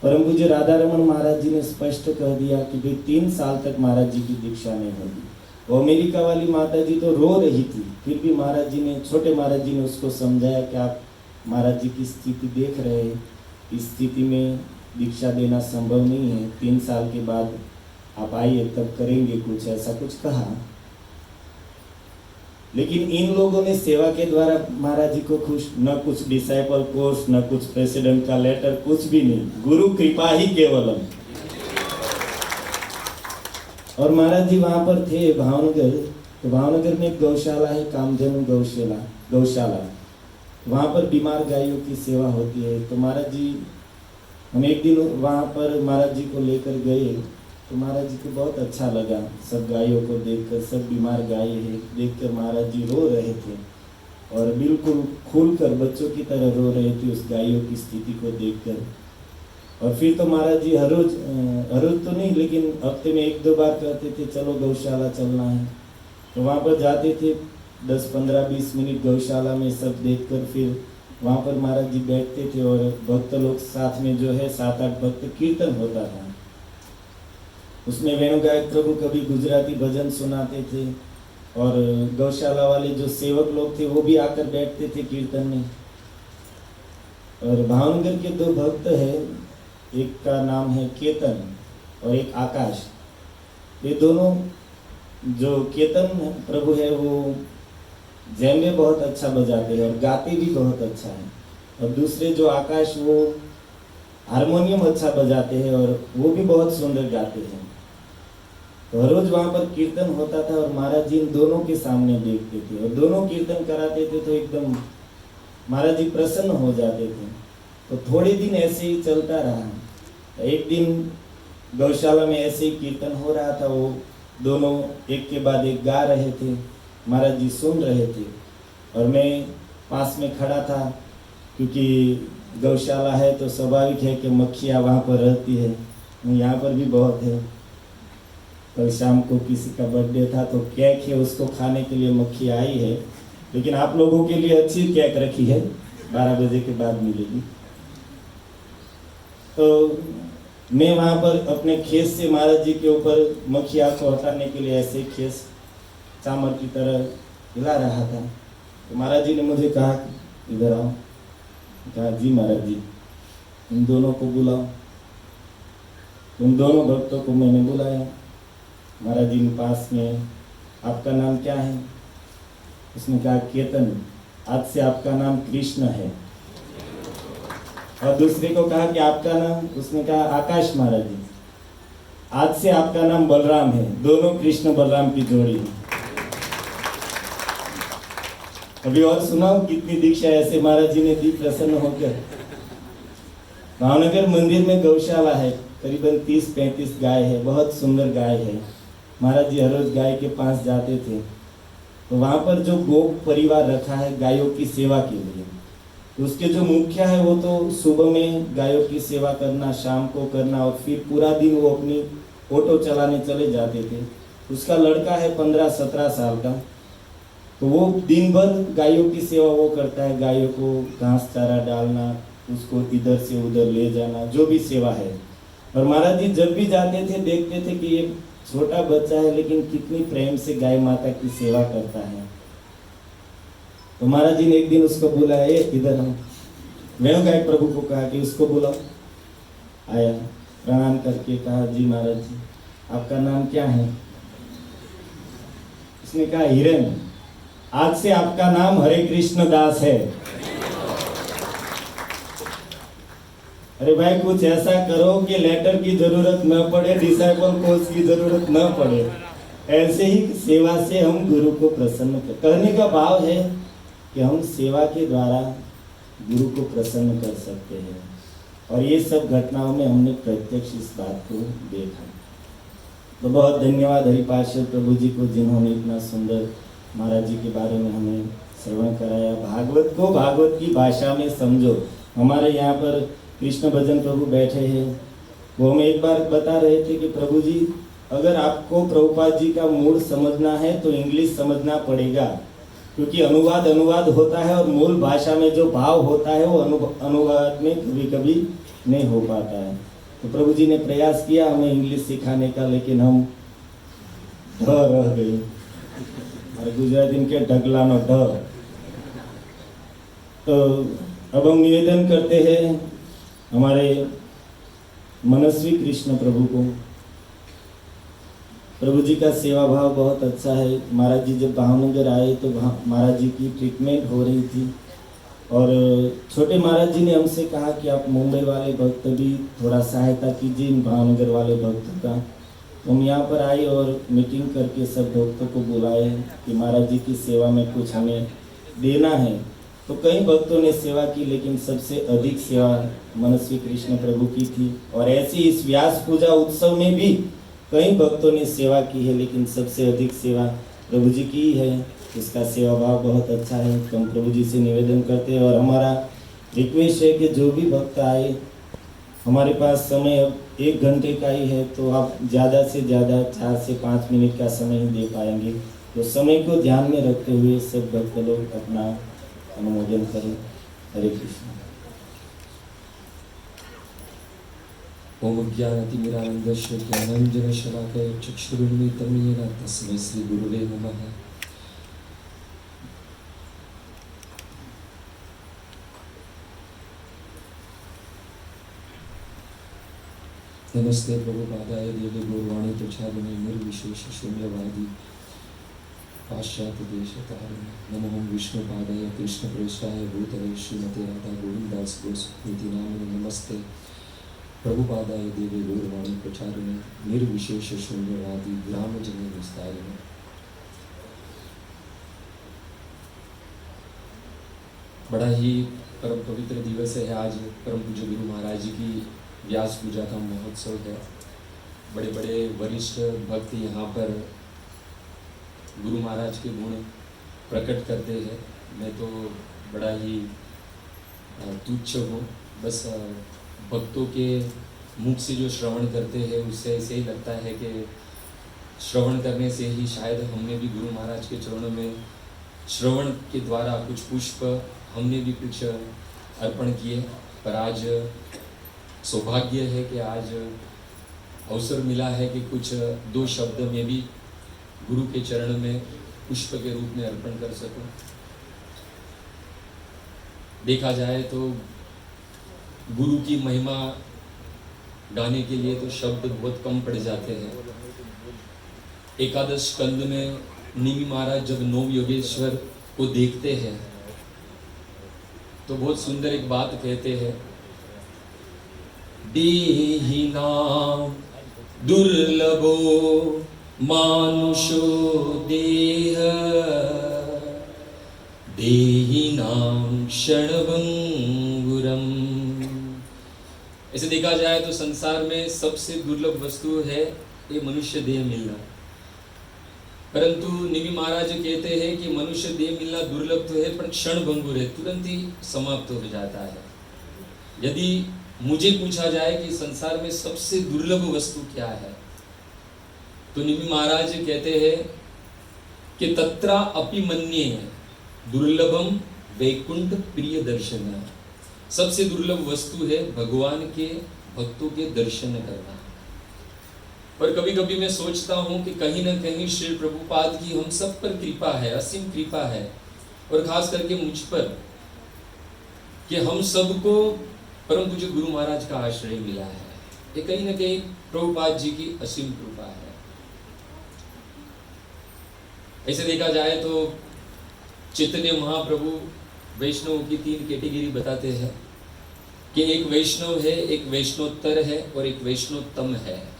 S1: परम पूज्य राधा रमन महाराज जी ने स्पष्ट कह दिया कि भाई 3 साल तक महाराज जी की दीक्षा नहीं होगी। वो अमेरिका वाली माता जी तो रो रही थी, फिर भी महाराज जी ने, छोटे महाराज जी ने उसको समझाया कि आप महाराज जी की स्थिति देख रहे हैं, इस स्थिति में दीक्षा देना संभव नहीं है, 3 साल के बाद आप आइए तब करेंगे कुछ, ऐसा कुछ कहा। लेकिन इन लोगों ने सेवा के द्वारा महाराज जी को खुश, न कुछ डिसाइपल कोर्स, न कुछ प्रेसिडेंट का लेटर, कुछ भी नहीं, गुरु कृपा ही केवलम। और महाराज जी वहाँ पर थे भावनगर, तो भावनगर में एक गौशाला है, कामधेनु गौशाला, वहाँ पर बीमार गायों की सेवा होती है। तो महाराज जी, हम एक दिन वहाँ पर महाराज जी को लेकर गए, तो महाराज जी को बहुत अच्छा लगा सब गायों को देखकर, सब बीमार गाय है देखकर महाराज जी रो रहे थे और बिल्कुल खुलकर बच्चों की तरह रो रहे थे उस गायों की स्थिति को देखकर। और फिर तो महाराज जी हर रोज तो नहीं, लेकिन हफ्ते में 1-2 बार कहते थे चलो गौशाला चलना है, तो वहाँ पर जाते थे, 10-15-20 मिनट गौशाला में सब देखकर फिर वहाँ पर महाराज जी बैठते थे और भक्त लोग साथ में जो है 7-8 भक्त कीर्तन होता था। उसमें वेणुगायक प्रभु कभी गुजराती भजन सुनाते थे और गौशाला वाले जो सेवक लोग थे वो भी आकर बैठते थे कीर्तन में। और भावनगर के दो भक्त हैं, एक का नाम है केतन और एक आकाश। ये दोनों, जो केतन प्रभु है वो जेम्बे बहुत अच्छा बजाते हैं और गाते भी बहुत अच्छा है, और दूसरे जो आकाश वो हारमोनियम अच्छा बजाते हैं और वो भी बहुत सुंदर गाते हैं। तो हर रोज वहाँ पर कीर्तन होता था और महाराज जी इन दोनों के सामने देखते थे और दोनों कीर्तन कराते थे तो एकदम महाराज जी प्रसन्न हो जाते थे। तो थोड़े दिन ऐसे ही चलता रहा। एक दिन गौशाला में ऐसे ही कीर्तन हो रहा था, वो दोनों एक के बाद एक गा रहे थे, महाराज जी सुन रहे थे और मैं पास में खड़ा था, क्योंकि गौशाला है तो स्वाभाविक है कि मक्खियाँ वहाँ पर रहती है, यहाँ पर भी बहुत है। कल शाम को किसी का बर्थडे था तो केक है, उसको खाने के लिए मक्खी आई है, लेकिन आप लोगों के लिए अच्छी केक रखी है, 12 बजे के बाद मिलेगी। तो मैं वहाँ पर अपने खेस से महाराज जी के ऊपर मक्खियाँ को हटाने के लिए ऐसे खेस चामर की तरह हिला रहा था। तो महाराज जी ने मुझे कहा इधर आओ। कहा जी महाराज जी, इन दोनों को बुलाओ। उन दोनों भक्तों को मैंने बुलाया। महाराज जी के पास में, आपका नाम क्या है? उसने कहा केतन, आज से आपका नाम कृष्ण है। और दूसरे को कहा कि आपका नाम? उसने कहा आकाश। महाराज जी, आज से आपका नाम बलराम है। दोनों कृष्ण बलराम की जोड़ी है। अभी और सुनाओ कितनी दीक्षा ऐसे महाराज जी ने दी प्रसन्न होकर। भावनगर मंदिर में गौशाला है, करीबन 30-35 गाय है, बहुत सुंदर गाय है। महाराज जी हर रोज गाय के पास जाते थे, तो वहाँ पर जो गो परिवार रखा है गायों की सेवा के लिए, तो उसके जो मुखिया है वो तो सुबह में गायों की सेवा करना, शाम को करना, और फिर पूरा दिन वो अपनी ऑटो चलाने चले जाते थे। उसका लड़का है 15-17 साल का, तो वो दिन भर गायों की सेवा वो करता है, गायों को घास चारा डालना, उसको इधर से उधर ले जाना, जो भी सेवा है। और महाराज जी जब भी जाते थे देखते थे कि ये छोटा बच्चा है लेकिन कितनी प्रेम से गाय माता की सेवा करता है। तो महाराज जी ने एक दिन उसको बुलाया, इधर हम वेणुगायक प्रभु को कहा कि उसको बुलाओ। आया, प्रणाम करके कहा जी महाराज जी आपका नाम क्या है? उसने कहा हिरण। आज से आपका नाम हरे कृष्ण दास है। अरे भाई कुछ ऐसा करो कि लेटर की जरूरत न पड़े, डिसाइपल कोर्स की जरूरत न पड़े। ऐसे ही सेवा से हम गुरु को प्रसन्न करने का भाव है कि हम सेवा के द्वारा गुरु को प्रसन्न कर सकते हैं। और ये सब घटनाओं में हमने प्रत्यक्ष इस बात को देखा। तो बहुत धन्यवाद हरिपार्षद प्रभु जी को, जिन्होंने इतना सुंदर महाराज जी के बारे में हमें श्रवण कराया। भागवत को भागवत की भाषा में समझो। हमारे यहाँ पर कृष्ण भजन प्रभु बैठे हैं, वो हमें एक बार बता रहे थे कि प्रभु जी अगर आपको प्रभुपाद जी का मूल समझना है तो इंग्लिश समझना पड़ेगा, क्योंकि अनुवाद होता है और मूल भाषा में जो भाव होता है वो अनुवाद में कभी कभी नहीं हो पाता है। तो प्रभु जी ने प्रयास किया हमें इंग्लिश सिखाने का, लेकिन हम रह गए। और गुजराती के ढगलानो ढ। तो अब हम निवेदन करते हैं हमारे मनस्वी कृष्ण प्रभु को। प्रभु जी का सेवा भाव बहुत अच्छा है। महाराज जी जब भावनगर आए तो महाराज जी की ट्रीटमेंट हो रही थी, और छोटे महाराज जी ने हमसे कहा कि आप मुंबई वाले भक्त भी थोड़ा सहायता कीजिए इन भावनगर वाले भक्तों का। तो हम यहाँ पर आए और मीटिंग करके सब भक्तों को बुलाए कि महाराज जी की सेवा में कुछ हमें देना है। तो कई भक्तों ने सेवा की, लेकिन सबसे अधिक सेवा मनस्वी कृष्ण प्रभु की थी। और ऐसे इस व्यास पूजा उत्सव में भी कई भक्तों ने सेवा की है, लेकिन सबसे अधिक सेवा प्रभु जी की है। इसका सेवा भाव बहुत अच्छा है। तो हम प्रभु जी से निवेदन करते हैं और हमारा रिक्वेस्ट है कि जो भी भक्त आए, हमारे पास समय अब 1 घंटे का ही है, तो आप ज़्यादा से ज़्यादा 4 से 5 मिनट का समय ही दे पाएंगे। तो समय को ध्यान में रखते हुए सब भक्त लोग अपना अनुमोदन करें। हरे कृष्ण।
S3: ओम ज्ञानतिमिरानन्दस्य ज्ञानाञ्जनशलाकया चक्षुरुन्मिलितं येन तस्मै श्रीगुरुवे नमः। नमस्ते प्रभुपादाय देवे गौरवाणी प्रचारिणे निर्विशेष शून्यवादी पाश्चात्य देशतारिणे नमो विष्णुपादाय कृष्णप्रेष्ठाय भूतले श्रीमते राधा गोविंदास गोस्वामी नामिने नमस्ते प्रभुपादाय देवे गौरवाणी प्रचारिणे निर्विशेष शून्यवादी ग्रामजने विस्तारिणे। बड़ा ही परम पवित्र दिवस है आज। परम पूज्य गुरु महाराज जी की व्यास पूजा का महोत्सव है। बड़े बड़े वरिष्ठ भक्त यहाँ पर गुरु महाराज के गुण प्रकट करते हैं। मैं तो बड़ा ही तुच्छ हूँ। बस भक्तों के मुख से जो श्रवण करते हैं उससे ऐसे ही लगता है कि श्रवण करने से ही शायद हमने भी गुरु महाराज के चरणों में श्रवण के द्वारा कुछ पुष्प हमने भी कुछ अर्पण किए। पर आज सौभाग्य है कि आज अवसर मिला है कि कुछ दो शब्द में भी गुरु के चरण में पुष्प के रूप में अर्पण कर सकूं। देखा जाए तो गुरु की महिमा गाने के लिए तो शब्द बहुत कम पड़ जाते हैं। एकादश स्कंद में निमि महाराज जब नौ योगेश्वर को देखते हैं तो बहुत सुंदर एक बात कहते हैं, देहि नाम दुर्लभो मानुषो देह देहि नाम क्षणभंगुरम। ऐसे देखा जाए तो संसार में सबसे दुर्लभ वस्तु है ये मनुष्य देह मिलना। परंतु निमि महाराज कहते हैं कि मनुष्य देह मिलना दुर्लभ तो है पर क्षण भंगुर है, तुरंत ही समाप्त हो जाता है। यदि मुझे पूछा जाए कि संसार में सबसे दुर्लभ वस्तु क्या है तो निमि महाराज कहते हैं कि तत्रा अपि मन्ये दुर्लभम वैकुंठ प्रिय दर्शन। सबसे दुर्लभ वस्तु है भगवान के भक्तों के दर्शन करना। पर कभी कभी मैं सोचता हूं कि कहीं ना कहीं श्री प्रभुपाद की हम सब पर कृपा है, असीम कृपा है, और खास करके मुझ पर कि हम सबको परम पूज्य गुरु महाराज का आश्रय मिला है। ये कहीं ना कहीं प्रभुपाद जी की असीम कृपा है। ऐसे देखा जाए तो चैतन्य महाप्रभु वैष्णव की तीन कैटेगरी बताते हैं कि एक वैष्णव है, एक वैष्णोत्तर है और एक वैष्णोत्तम है।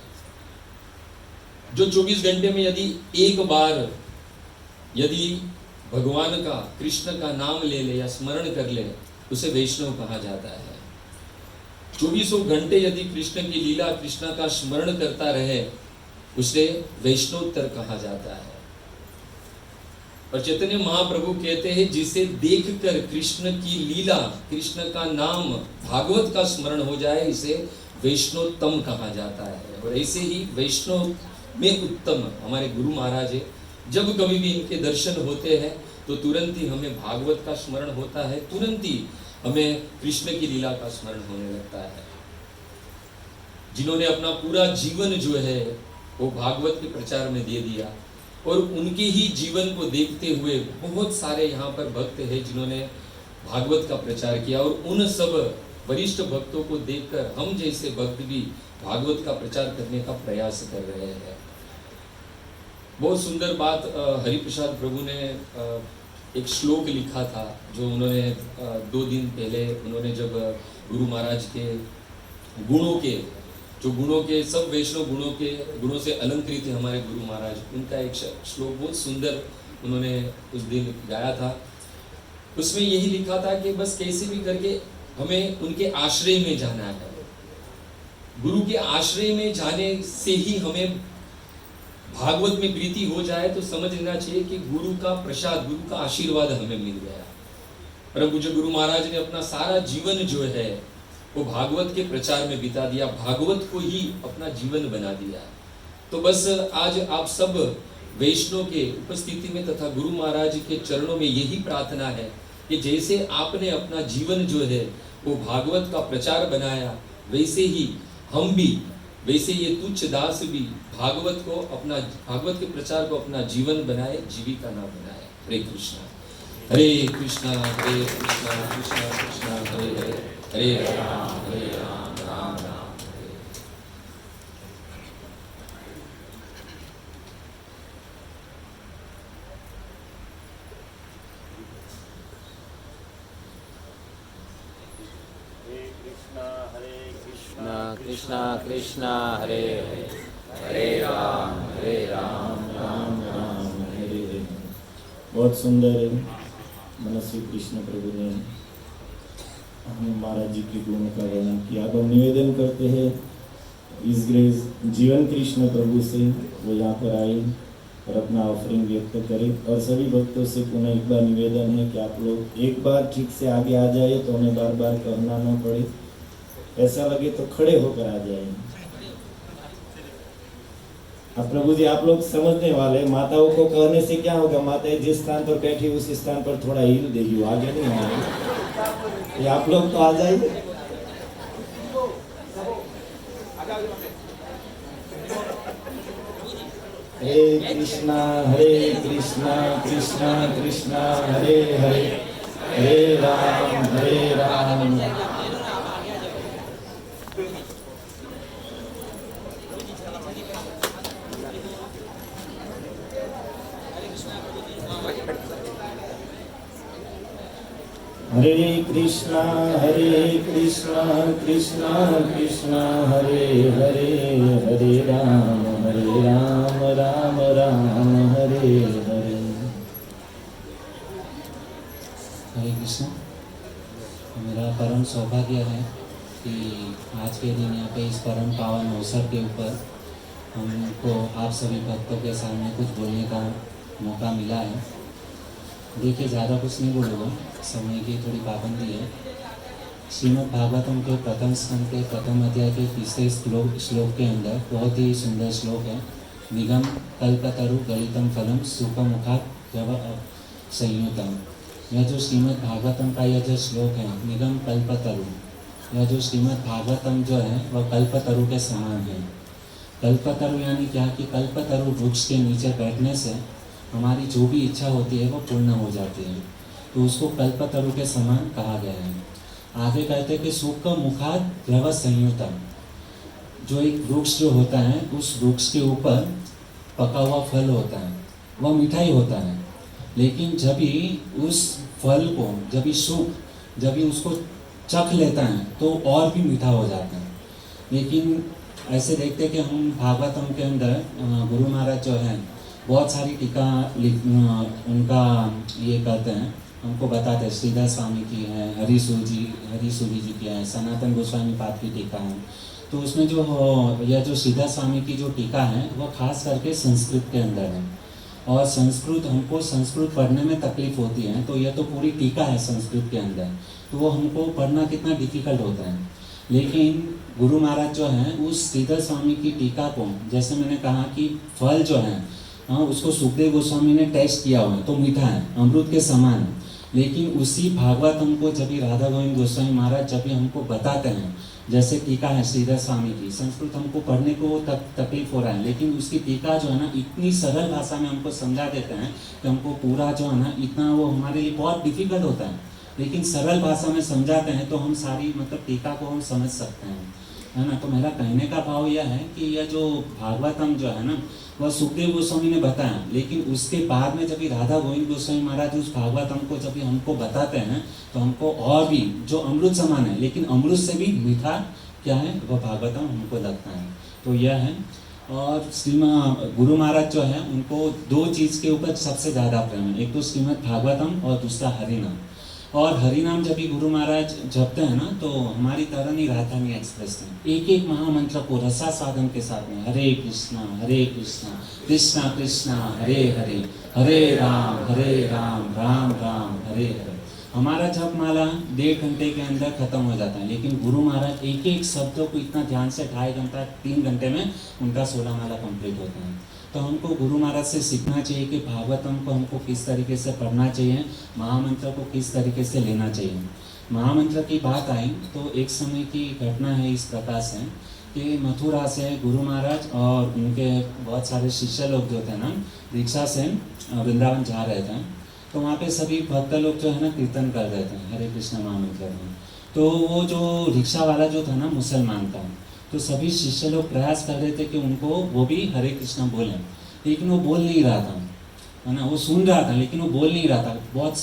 S3: जो 24 घंटे में यदि एक बार यदि भगवान का, कृष्ण का नाम ले ले या स्मरण कर ले उसे वैष्णव कहा जाता है। 24 घंटे यदि कृष्ण की लीला, कृष्ण का स्मरण करता रहे उसे वैष्णोत्तर कहा जाता है। और चैतन्य महाप्रभु कहते हैं जिसे देखकर कृष्ण की लीला, कृष्ण का नाम, भागवत का स्मरण हो जाए इसे वैष्णोत्तम कहा जाता है। और ऐसे ही वैष्णव में उत्तम हमारे गुरु महाराज है। जब कभी भी इनके दर्शन होते हैं तो तुरंत ही हमें भागवत का स्मरण होता है, तुरंत ही हमें कृष्ण की लीला का स्मरण होने लगता है। जिन्होंने अपना पूरा जीवन जो है वो भागवत के प्रचार में दे दिया और उनके ही जीवन को देखते हुए बहुत सारे यहाँ पर भक्त हैं जिन्होंने भागवत का प्रचार किया। और उन सब वरिष्ठ भक्तों को देखकर हम जैसे भक्त भी भागवत का प्रचार करने का प्रयास कर रहे हैं। बहुत सुंदर बात हरिप्रसाद प्रभु ने एक श्लोक लिखा था जो उन्होंने 2 दिन पहले उन्होंने जब गुरु महाराज के गुणों के, जो गुणों के सब वैष्णव गुणों से अलंकृत है हमारे गुरु महाराज, उनका एक श्लोक बहुत सुंदर उन्होंने उस दिन गाया था। उसमें यही लिखा था कि बस कैसे भी करके हमें उनके आश्रय में जाना है। गुरु के आश्रय में जाने से ही हमें भागवत में प्रीति हो जाए तो समझ लेना चाहिए कि गुरु का प्रसाद, गुरु का आशीर्वाद हमें मिल गया। परम पूज्य गुरु महाराज ने अपना सारा जीवन जो है वो भागवत के प्रचार में बिता दिया, भागवत को ही अपना जीवन बना दिया। तो बस आज आप सब वैष्णव के उपस्थिति में तथा गुरु महाराज के चरणों में यही प्रार्थना है कि जैसे आपने अपना जीवन जो है वो भागवत का प्रचार बनाया, वैसे ही हम भी वैसे ये तुच्छ दास भी भागवत के प्रचार को अपना जीवन बनाए, जीविका ना बनाए। हरे कृष्णा कृष्णा कृष्णा कृष्णा हरे हरे, हरे राम राम राम।
S4: कृष्णा कृष्णा हरे हरे, हरे राम
S1: राम राम हरे हरे। बहुत सुंदर मनस्वी कृष्ण प्रभु ने हमें महाराज जी के गुण का वर्णन किया। अब हम निवेदन करते हैं इस ग्रेस जीवन कृष्ण प्रभु से वो यहाँ पर आए और अपना ऑफरिंग व्यक्त करें। और सभी भक्तों से पुनः एक बार निवेदन है कि आप लोग एक बार ठीक से आगे आ जाए तो हमें बार बार कहना ना पड़े, ऐसा लगे तो खड़े होकर आ जाए। अब प्रभु जी आप लोग समझने वाले, माताओं को कहने से क्या होगा, माताएं जिस स्थान पर बैठी उस स्थान पर थोड़ा हिल देगी, आगे नहीं आएगी। आप लोग तो आ जाइए। हरे कृष्णा कृष्णा कृष्णा हरे हरे, हरे राम हरे कृष्णा कृष्णा कृष्णा हरे हरे, हरे राम राम राम हरे हरे।
S5: हरे कृष्ण। मेरा परम सौभाग्य है कि आज के दिन यहाँ पे इस परम पावन अवसर के ऊपर हमको आप सभी भक्तों के सामने कुछ बोलने का मौका मिला है। देखिए, ज़्यादा कुछ नहीं बोलूँगा, समय की थोड़ी पाबंदी है। श्रीमद् भागवतम के प्रथम स्कंद के प्रथम अध्याय के तीसरे श्लोक के अंदर बहुत ही सुंदर श्लोक है। निगम कल्पतरु गलितम फलम सुखमुखात् जव संयुतम। यह जो श्रीमद् भागवतम का यह जो श्लोक है, निगम कल्पतरु, यह जो श्रीमद् भागवतम जो है वह कल्पतरु के समान है। कल्पतरु यानी क्या कि कल्पतरु वृक्ष के नीचे बैठने से हमारी जो भी इच्छा होती है वो पूर्ण हो जाती है, तो उसको कल्पतरु के समान कहा गया है। आगे कहते हैं कि सुख मुखात् द्रव संयुतम। जो एक वृक्ष जो होता है, उस वृक्ष के ऊपर पका हुआ फल होता है, वह मिठाई होता है, लेकिन जब ही उस फल को जब ही उसको चख लेता है तो और भी मीठा हो जाता है। लेकिन ऐसे देखते हैं कि हम भागवतम के अंदर गुरु महाराज जो है बहुत सारी टीका उनका ये करते हैं, हमको बताते हैं। श्रीधर स्वामी की है, हरिसूरी जी की है, सनातन गोस्वामी पाद की टीका है। तो उसमें जो श्रीधर स्वामी की जो टीका है वह खास करके संस्कृत के अंदर है, और हमको संस्कृत पढ़ने में तकलीफ होती है, तो यह तो पूरी टीका है संस्कृत के अंदर, तो वो हमको पढ़ना कितना डिफिकल्ट होता है। लेकिन गुरु महाराज जो हैं उस श्रीधर स्वामी की टीका को, जैसे मैंने कहा कि फल जो है उसको सुखदेव गोस्वामी ने टेस्ट किया हुआ है तो मीठा है, अमृत के समान है। लेकिन उसी भागवतम को जब भी राधा गोविंद गोस्वामी महाराज जब भी हमको बताते हैं, जैसे टीका है श्रीधर स्वामी की, संस्कृत हमको पढ़ने को तकलीफ हो रहा है, लेकिन उसकी टीका जो है ना इतनी सरल भाषा में हमको समझा देते हैं कि हमको पूरा जो है ना इतना वो हमारे लिए बहुत डिफिकल्ट होता है, लेकिन सरल भाषा में समझाते हैं तो हम सारी टीका को हम समझ सकते हैं, है ना। तो मेरा कहने का भाव यह है कि यह जो भागवतम जो है ना वह सुखदेव गोस्वामी ने बताया, लेकिन उसके बाद में जब भी राधा गोविंद गोस्वामी महाराज उस भागवतम को जब भी हमको बताते हैं तो हमको और भी जो अमृत समान है, लेकिन अमृत से भी मीठा क्या है वह भागवतम हमको लगता है। तो यह है। और श्रीमद् गुरु महाराज जो है उनको दो चीज़ के ऊपर सबसे ज़्यादा प्रेम है, एक तो श्रीमद् भागवतम और दूसरा हरिनाम। और हरिनाम जब भी गुरु महाराज जपते हैं ना तो हमारी तरह राजधानी एक्सप्रेस में एक एक महामंत्र को रसास्वादन के साथ में हरे कृष्णा कृष्णा कृष्णा हरे हरे, हरे राम राम राम हरे हरे। हमारा जप माला 1.5 घंटे के अंदर खत्म हो जाता है, लेकिन गुरु महाराज एक एक शब्दों को इतना ध्यान से 2.5 घंटा 3 घंटे में उनका 16 माला कंप्लीट होता है। तो हमको गुरु महाराज से सीखना चाहिए कि भागवतम को हमको किस तरीके से पढ़ना चाहिए, महामंत्र को किस तरीके से लेना चाहिए। महामंत्र की बात आई तो एक समय की घटना है इस प्रकार से कि मथुरा से गुरु महाराज और उनके बहुत सारे शिष्य लोग जो थे ना, रिक्शा से वृंदावन जा रहे थे। तो वहाँ पे सभी भक्त लोग जो है ना कीर्तन कर रहे थे, हरे कृष्ण महामंत्र में। तो वो जो रिक्शा वाला जो था ना मुसलमान था, तो सभी शिष्य लोग प्रयास कर रहे थे कि उनको वो भी हरे कृष्ण बोलें, लेकिन वो बोल नहीं रहा था, है ना। वो सुन रहा था लेकिन वो बोल नहीं रहा था। बहुत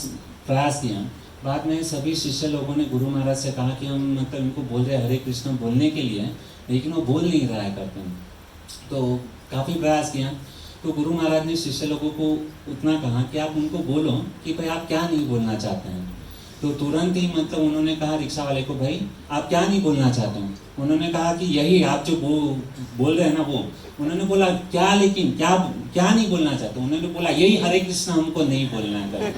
S5: प्रयास किया। बाद में सभी शिष्य लोगों ने गुरु महाराज से कहा कि हम मतलब इनको बोल रहे हरे कृष्ण बोलने के लिए, लेकिन वो बोल नहीं रहा है करके। तो काफ़ी प्रयास किया। तो गुरु महाराज ने शिष्य लोगों को उतना कहा कि आप उनको बोलो कि भाई आप क्या नहीं बोलना चाहते हैं। तो तुरंत ही मतलब उन्होंने कहा रिक्शा वाले को, भाई आप क्या नहीं बोलना चाहते हो। उन्होंने कहा कि यही आप जो बोल रहे हैं ना वो। उन्होंने बोला क्या, लेकिन क्या नहीं बोलना चाहते। उन्होंने बोला यही हरे कृष्ण हमको नहीं बोलना है।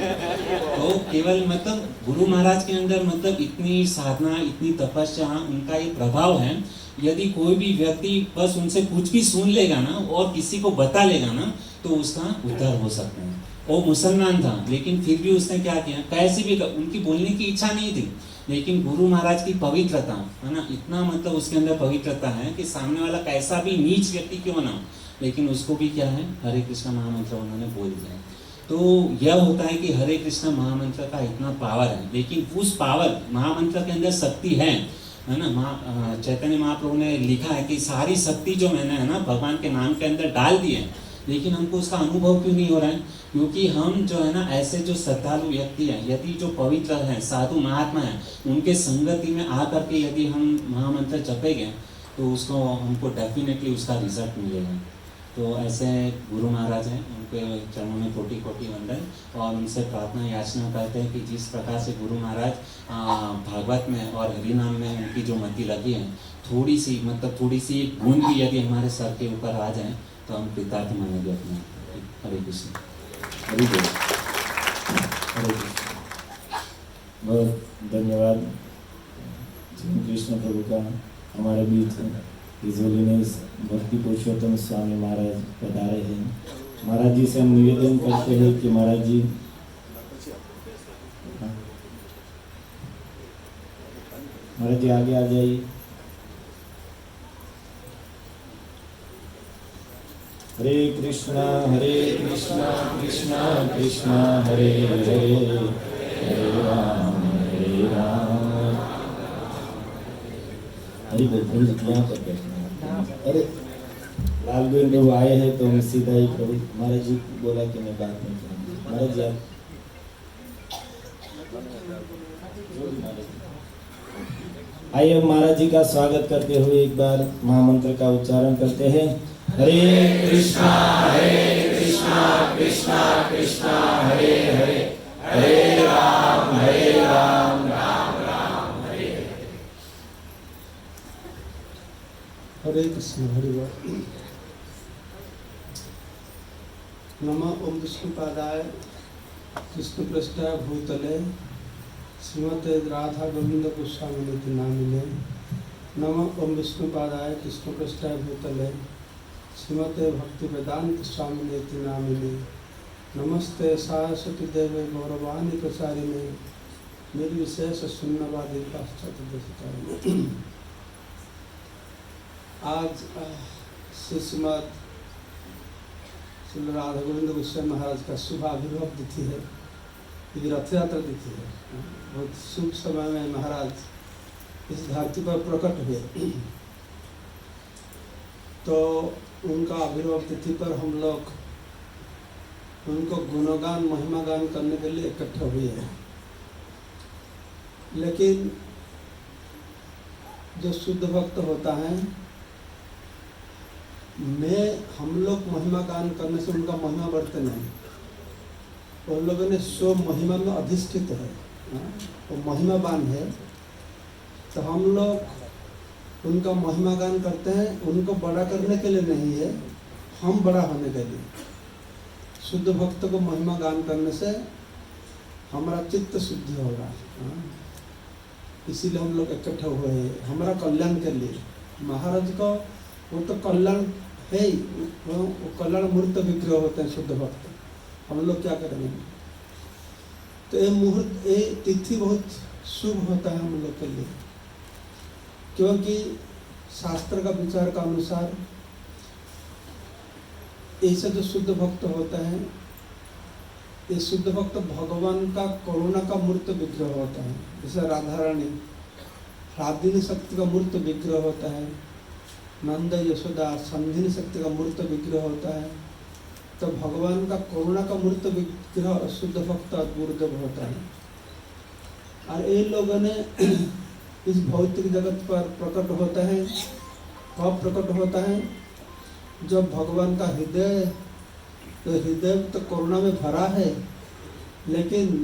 S5: तो केवल मतलब गुरु महाराज के अंदर मतलब इतनी साधना, इतनी तपस्या, उनका ये प्रभाव है। यदि कोई भी व्यक्ति बस उनसे कुछ भी सुन लेगा ना और किसी को बता लेगा ना, तो उसका उद्धार हो सकता है। वो मुसलमान था लेकिन फिर भी उसने क्या किया, कैसे भी उनकी बोलने की इच्छा नहीं थी, लेकिन गुरु महाराज की पवित्रता है ना, इतना मतलब उसके अंदर पवित्रता है कि सामने वाला कैसा भी नीच व्यक्ति क्यों ना, लेकिन उसको भी क्या है, हरे कृष्ण महामंत्र उन्होंने बोल दिया। तो यह होता है कि हरे कृष्ण महामंत्र का इतना पावर है, लेकिन उस पावर महामंत्र के अंदर शक्ति है ना। चैतन्य महाप्रभु ने लिखा है कि सारी शक्ति जो मैंने है ना भगवान के नाम के अंदर डाल दी है, लेकिन हमको उसका अनुभव क्यों नहीं हो रहा है? क्योंकि हम जो है ना ऐसे जो श्रद्धालु व्यक्ति हैं, यदि जो पवित्र हैं, साधु महात्मा हैं, उनके संगति में आकर के यदि हम महामंत्र जपेंगे तो उसको हमको डेफिनेटली उसका रिजल्ट मिलेगा। तो ऐसे गुरु महाराज हैं, उनके चरणों में कोटि कोटि वंदन, और उनसे प्रार्थना याचना करते हैं कि जिस प्रकार से गुरु महाराज भागवत में और हरि नाम में उनकी जो मति लगी है, थोड़ी सी बूंद भी यदि हमारे सर के ऊपर आ जाए तो हम कृतार्थ मानेंगे अपने। हरे कृष्ण।
S1: हरि बोल। हरे कृष्ण। बहुत धन्यवाद कृष्ण प्रभु का हमारे बीच इस भक्ति पुरुषोत्तम स्वामी महाराज पधारे हैं। महाराज जी से हम निवेदन करते हैं कि महाराज जी आगे आ जाइए। हरे कृष्णा कृष्णा कृष्णा हरे हरे, हरे राम हरि बोल। यहाँ पर बैठना। अरे लाल बहन प्रभु आए हैं तो हम सीधा ही प्रभु महाराज जी बोला कि मैं बात नहीं करूँगी। महाराज जी आप आइए, अब महाराज जी का स्वागत करते हुए एक बार महामंत्र का उच्चारण करते हैं। हरे कृष्णा कृष्णा कृष्णा हरे हरे, हरे राम राम राम हरे हरे।
S6: हरे कृष्ण। हरि बोल। नमः ओम विष्णुपादाय कृष्ण पृष्ठाय भूतले श्रीमते राधा गोविंद गोस्वामी नामिने। नमः ओम विष्णुपादाय कृष्ण पृष्ठाय भूतले श्रीमते भक्ति वेदांत स्वामी नामिने। नमस्ते सरस्वती देवे गौरवाणी प्रचारिणे निर्विशेष शून्यवादी पाश्चात्य। आज श्रीमद श्री राधा गोविंद गोस्वामी महाराज का शुभ आविर्भाव तिथि है, ये रथ यात्रा तिथि है। बहुत शुभ समय में महाराज इस धरती पर प्रकट हुए, तो उनका आविर्भाव तिथि पर हम लोग उनको गुणगान महिमा गान करने के लिए इकट्ठे हुए हैं। लेकिन जो शुद्ध भक्त होता है, हम लोग महिमा गान करने से उनका महिमा बढ़ते नहीं, उन लोगों ने स्व महिमा में अधिष्ठित है, वो महिमावान है। तो हम लोग उनका महिमा गान करते हैं, उनको बड़ा करने के लिए नहीं है, हम बड़ा होने के लिए। शुद्ध भक्त को महिमा गान करने से हमारा चित्त शुद्धि होगा, इसीलिए हम लोग इकट्ठे हुए हैं हमारा कल्याण के लिए। महाराज को वो तो कल्याण है ही, वो कल्याण मूर्त विग्रह होते हैं शुद्ध भक्त। हम लोग क्या करेंगे? तो ये मुहूर्त, ये तिथि बहुत शुभ होता है हम लोग के लिए, क्योंकि शास्त्र का विचार का अनुसार ऐसा जो शुद्ध भक्त होता है, ये शुद्ध भक्त भगवान का करुणा का मूर्त विग्रह होता है। जैसे राधा रानी राधिनी शक्ति का मूर्त विग्रह होता है, नंद यशोदा संधिनी शक्ति का मूर्त विग्रह होता है, तो भगवान का करुणा का मूर्त विग्रह शुद्ध भक्त गुरुदेव होता है। और ये लोगों ने इस भौतिक जगत पर प्रकट होता है। कब प्रकट होता है? जब भगवान का हृदय, तो हृदय तो करुणा में भरा है, लेकिन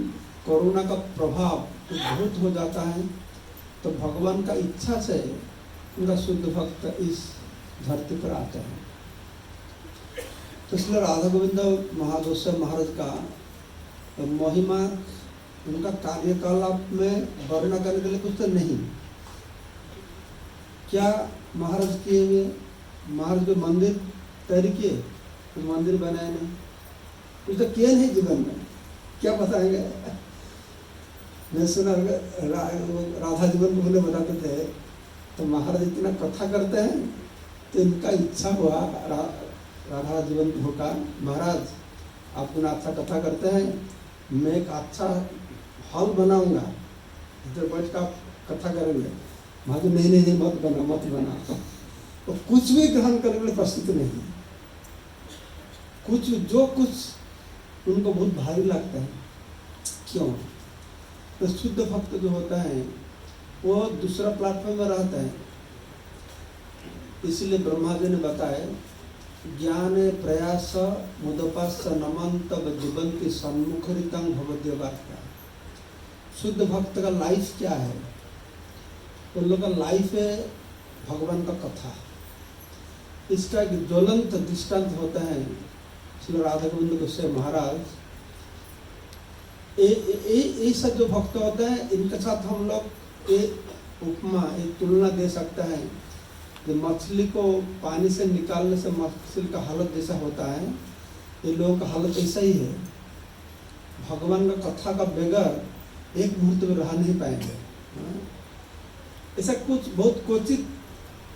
S6: करुणा का प्रभाव तो बहुत हो जाता है, तो भगवान का इच्छा से उनका शुद्ध भक्त इस धरती पर आते हैं। तो इसलिए राधा गोविंद महादोषव महाराज का महिमा, उनका कार्यकलाप में वर्णना करने के लिए कुछ तो नहीं। क्या महाराज किए हुए, महाराज जो मंदिर तैयार किए, तो मंदिर बनाए नहीं, कुछ तो किए नहीं जीवन में, क्या बताएंगे? मैं सुना राधा जीवन को बताते थे, तो महाराज इतना कथा करते हैं, तो इनका इच्छा हुआ राधा जीवन होगा, महाराज आप इतना अच्छा कथा करते हैं, मैं एक अच्छा हॉल बनाऊंगा, इधर बैठ कर कथा करेंगे। महाराज नहीं मत बना। तो कुछ भी ग्रहण करने के लिए प्रस्तुत नहीं, कुछ उनको बहुत भारी लगता है। क्यों? तो शुद्ध भक्त जो होता है वो दूसरा प्लेटफॉर्म में रहता है। इसलिए ब्रह्मा जी ने बताया, ज्ञान प्रयास मुदपास नमंत जीवंती सन्मुखरितं भवद्य वार्ता। शुद्ध भक्त का लाइफ क्या है? उन लोग का लाइफ है भगवान का कथा। इसका एक ज्वलंत दृष्टांत होता है श्री राधा गोविंद गोस्वामी महाराज। ऐसा जो भक्त होता है, इनके साथ हम लोग एक उपमा, एक तुलना दे सकता है। जो मछली को पानी से निकालने से मछली का हालत जैसा होता है, ये लोगों का हालत ऐसा ही है। भगवान का कथा का बगैर एक मुहूर्त में रह नहीं पाएंगे। ऐसा कुछ बहुत क्वचित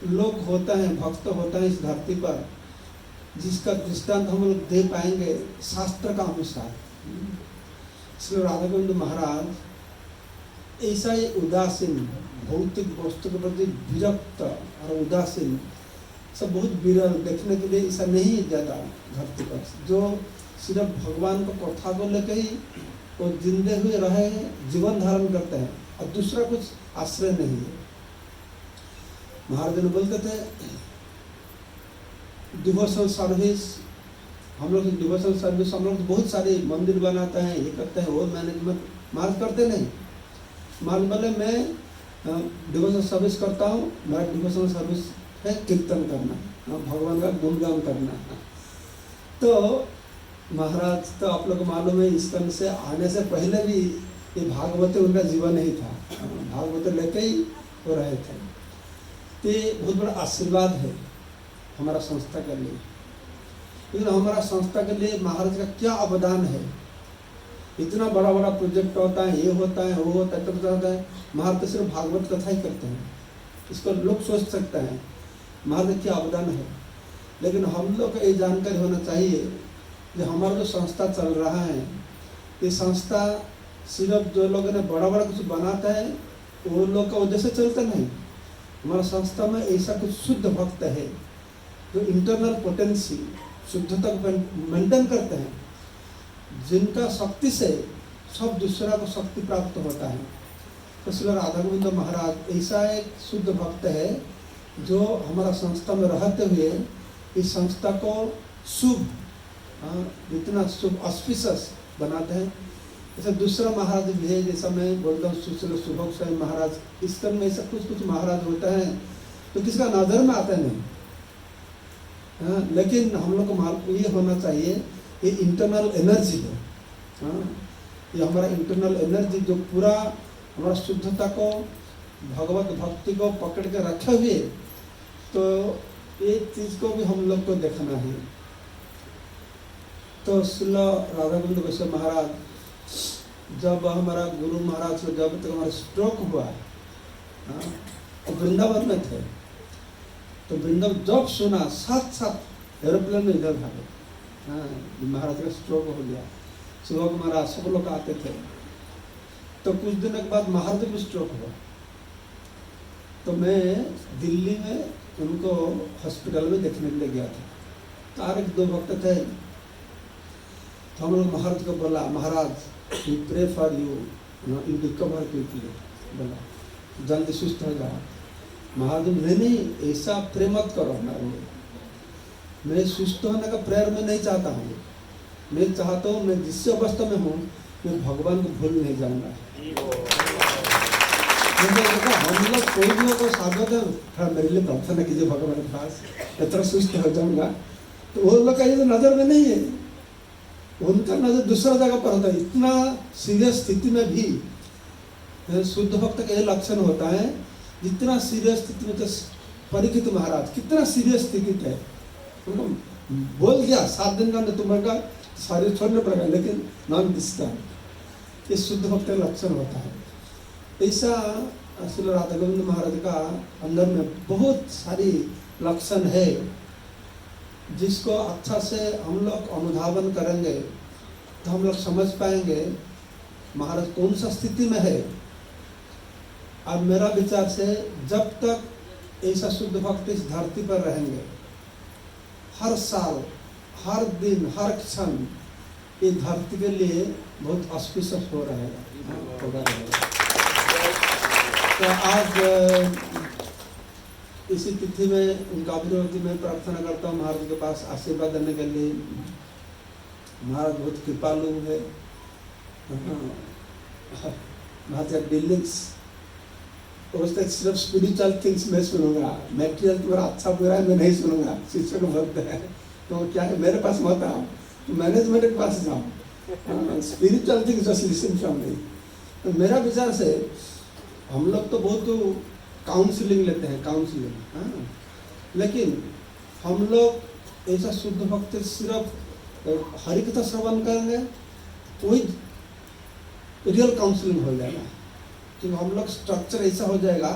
S6: लोग होता है, भक्त होता है इस धरती पर, जिसका दृष्टांत हम लोग दे पाएंगे शास्त्र का अनुसार। श्री राधा गोविंद महाराज ऐसा ही उदासीन, भौतिक वस्तु के प्रति विरक्त और उदासीन, सब बहुत विरल देखने के लिए ऐसा नहीं ज़्यादा धरती पर, जो सिर्फ भगवान को कथा को लेकर ही वो जिंदे हुए रहे हैं, जीवन धारण करते हैं, और दूसरा कुछ आश्रय नहीं है। महाराज ने बोलते थे डिवोशनल सर्विस, हम लोग डिवोशनल सर्विस, हम लोग बहुत सारे मंदिर बनाते हैं, ये करते हैं, वो मैनेजमेंट महाराज करते नहीं। महाराज बोले मैं डिवोशनल सर्विस करता हूँ, मेरा डिवोशनल सर्विस है कीर्तन करना, भगवान का गुणगान करना। तो महाराज तो आप लोग को मालूम है, इस तरह से आने से पहले भी ये भागवत उनका जीवन ही था, भागवत लेके ही हो रहे थे। तो ये बहुत बड़ा आशीर्वाद है हमारा संस्था के लिए। लेकिन हमारा संस्था के लिए महाराज का क्या अवदान है? इतना बड़ा बड़ा प्रोजेक्ट होता है, ये होता है, वो होता है, तब होता है। महाराज तो सिर्फ भागवत कथा ही करते हैं, इसको लोग सोच सकते हैं महाराज क्या अवदान है। लेकिन हम लोग को ये जानकारी होना चाहिए कि हमारा जो संस्था चल रहा है, ये संस्था सिर्फ जो लोगों ने बड़ा बड़ा कुछ बनाता है वो लोग का वजह से चलता नहीं। हमारा संस्था में ऐसा कुछ शुद्ध भक्त है जो इंटरनल पोटेंसी, शुद्धता को मेंटेन करते हैं, जिनका शक्ति से सब दूसरा को शक्ति प्राप्त होता है। तो श्री राधा गोविंद महाराज ऐसा एक शुद्ध भक्त है जो हमारा संस्था में रहते हुए इस संस्था को शुभ, इतना शुभ ऑस्पिशियस बनाते हैं। जैसे दूसरा महाराज भी है, जैसा मैं बोलता हूँ सुशील सुभग स्वामी महाराज, इस तरह में ऐसा कुछ महाराज होता है तो किसका नजर में आता नहीं। लेकिन हम लोग को ये होना चाहिए, ये इंटरनल एनर्जी है, ये हमारा इंटरनल एनर्जी जो पूरा हमारा शुद्धता को, भगवत भक्ति को पकड़ के रखे हुए, तो ये चीज को भी हम लोग को देखना है। तो श्री राधा गोविंद गोस्वामी महाराज, जब हमारा गुरु महाराज को जब तक हमारा स्ट्रोक हुआ, तो वृंदावन में थे, तो वृंदावन जब सुना साथ साथ एरोप्लेन में इधर भागे। हाँ, महाराज का स्ट्रोक हो गया। सुबह को महाराज सब लोग आते थे। तो कुछ दिन के बाद महाराज को स्ट्रोक हुआ। तो मैं दिल्ली में उनको हॉस्पिटल में देखने के लिए गया था। तो और 1-2 भक्त थे। तो हम लोग महाराज को बोला, Maharaj we pray for you, you recover quickly, बोला जल्दी सुस्त हो जाओ। महाराज नहीं, ऐसा प्रे मत करो। मैं सुस्त होने का प्रेयर में नहीं चाहता हूँ। मैं चाहता हूँ मैं जिस अवस्था में हूँ मैं भगवान को भूल नहीं जाऊँगा। हम लोग कोई भी हो तो स्वागत है, थोड़ा मेरे लिए प्रार्थना कीजिए भगवान के पास, इतना सुस्त हो जाऊँगा। तो वो लोग का ये तो नज़र में नहीं है, उनका नज़र दूसरा जगह पर होता है। इतना सीरियस स्थिति में भी शुद्ध भक्त का ये लक्षण होता है। जितना सीरियस स्थिति में, तो परीक्षित महाराज कितना सीरियस स्थिति थे, उनको बोल दिया 7 दिन का तुम्हारा शरीर छोड़ना पड़ेगा, लेकिन नॉन दिसता। ये शुद्ध भक्त का लक्षण होता है। ऐसा श्री राधा गोविंद महाराज का अंदर में बहुत सारी लक्षण है, जिसको अच्छा से हम लोग अनुधावन करेंगे तो हम लोग समझ पाएंगे महाराज कौन सा स्थिति में है। और मेरा विचार से जब तक ऐसा शुद्ध भक्त इस धरती पर रहेंगे, हर साल, हर दिन, हर क्षण ये धरती के लिए बहुत ऑस्पिशियस हो रहेगा। तो आज इसी तिथि में उनका अभिनवति में प्रार्थना करता हूँ महाराज के पास आशीर्वाद देने के लिए। महाराज बहुत कृपालु है। महाराज का डीलिंग्स उस तक सिर्फ स्पिरिचुअल थिंग्स में सुनूंगा, मैटेरियल तुम्हारा अच्छा बुरा है मैं नहीं सुनूंगा। शिष्य को भक्त है तो क्या है, मेरे पास मत आओ, मैनेजमेंट के पास जाओ। Spiritual things just listen from me. तो मेरा विचार से हम लोग तो बहुत काउंसलिंग लेते हैं, काउंसलिंग, हाँ, लेकिन हम लोग ऐसा शुद्ध भक्त सिर्फ हरि कथा श्रवण करेंगे, वही रियल काउंसलिंग हो जाएगा। कि हम लोग स्ट्रक्चर ऐसा हो जाएगा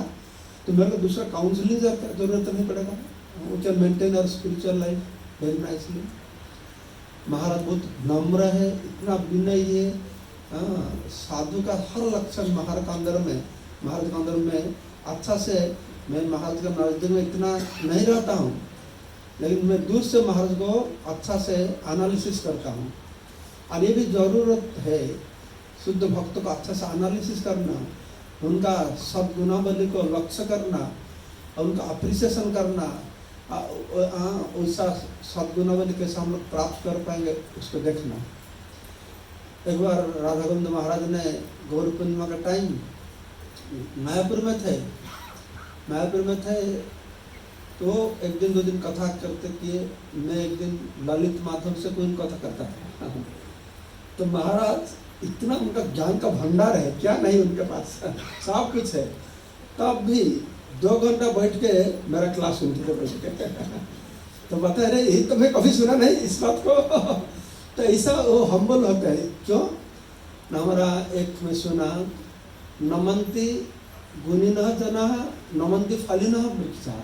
S6: तो मेरे को दूसरा काउंसलिंग जरूरत नहीं पड़ेगा। We can maintain our spiritual life very nicely. Maharaj बहुत नम्र है, इतना विनय है। साधु का हर लक्षण महाराज के अंदर में अच्छा से। मैं महाराज के नजदीक में इतना नहीं रहता हूँ, लेकिन मैं दूर से महाराज को अच्छा से एनालिसिस करता हूँ। और ये भी जरूरत है शुद्ध भक्त को अच्छा से एनालिसिस करना, उनका सद्गुणावली को लक्ष्य करना और उनका अप्रिसिएशन करना। वैसा सद्गुणावली कैसे हम लोग प्राप्त कर पाएंगे उसको देखना। एक बार राधा गोविंद महाराज ने गौर पूर्णिमा का टाइम मायापुर में थे तो 1 दिन 2 दिन कथा करते किए। मैं एक दिन ललित माधव से कोई कथा करता था। तो महाराज इतना उनका ज्ञान का भंडार है, क्या नहीं उनके पास सब कुछ है। तब भी 2 घंटा बैठ के मेरा क्लास सुनते थे बैठ के। तो बता रहे यही तो मैं कभी सुना नहीं इस बात को। तो ऐसा वो हम्बल होता है। क्यों न हमारा एक में सुना, नमंती गुणिनः जनाः नमंती फलिनः वृक्षः।